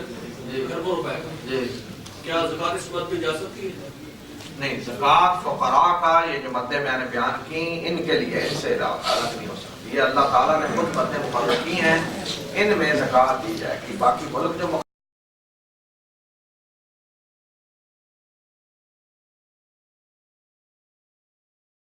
اربوں روپے کا، جی کیا زکوٰۃ اس بات میں جا سکتی ہے؟ نہیں، زکوٰۃ فقراء کا یہ جو مدیں میں نے بیان کی، ان کے لیے اس سے الگ نہیں ہو سکتی. یہ اللہ تعالیٰ نے خود مدیں مقرر کی ہیں، ان میں زکوٰۃ دی جائے گی. باقی ملک جو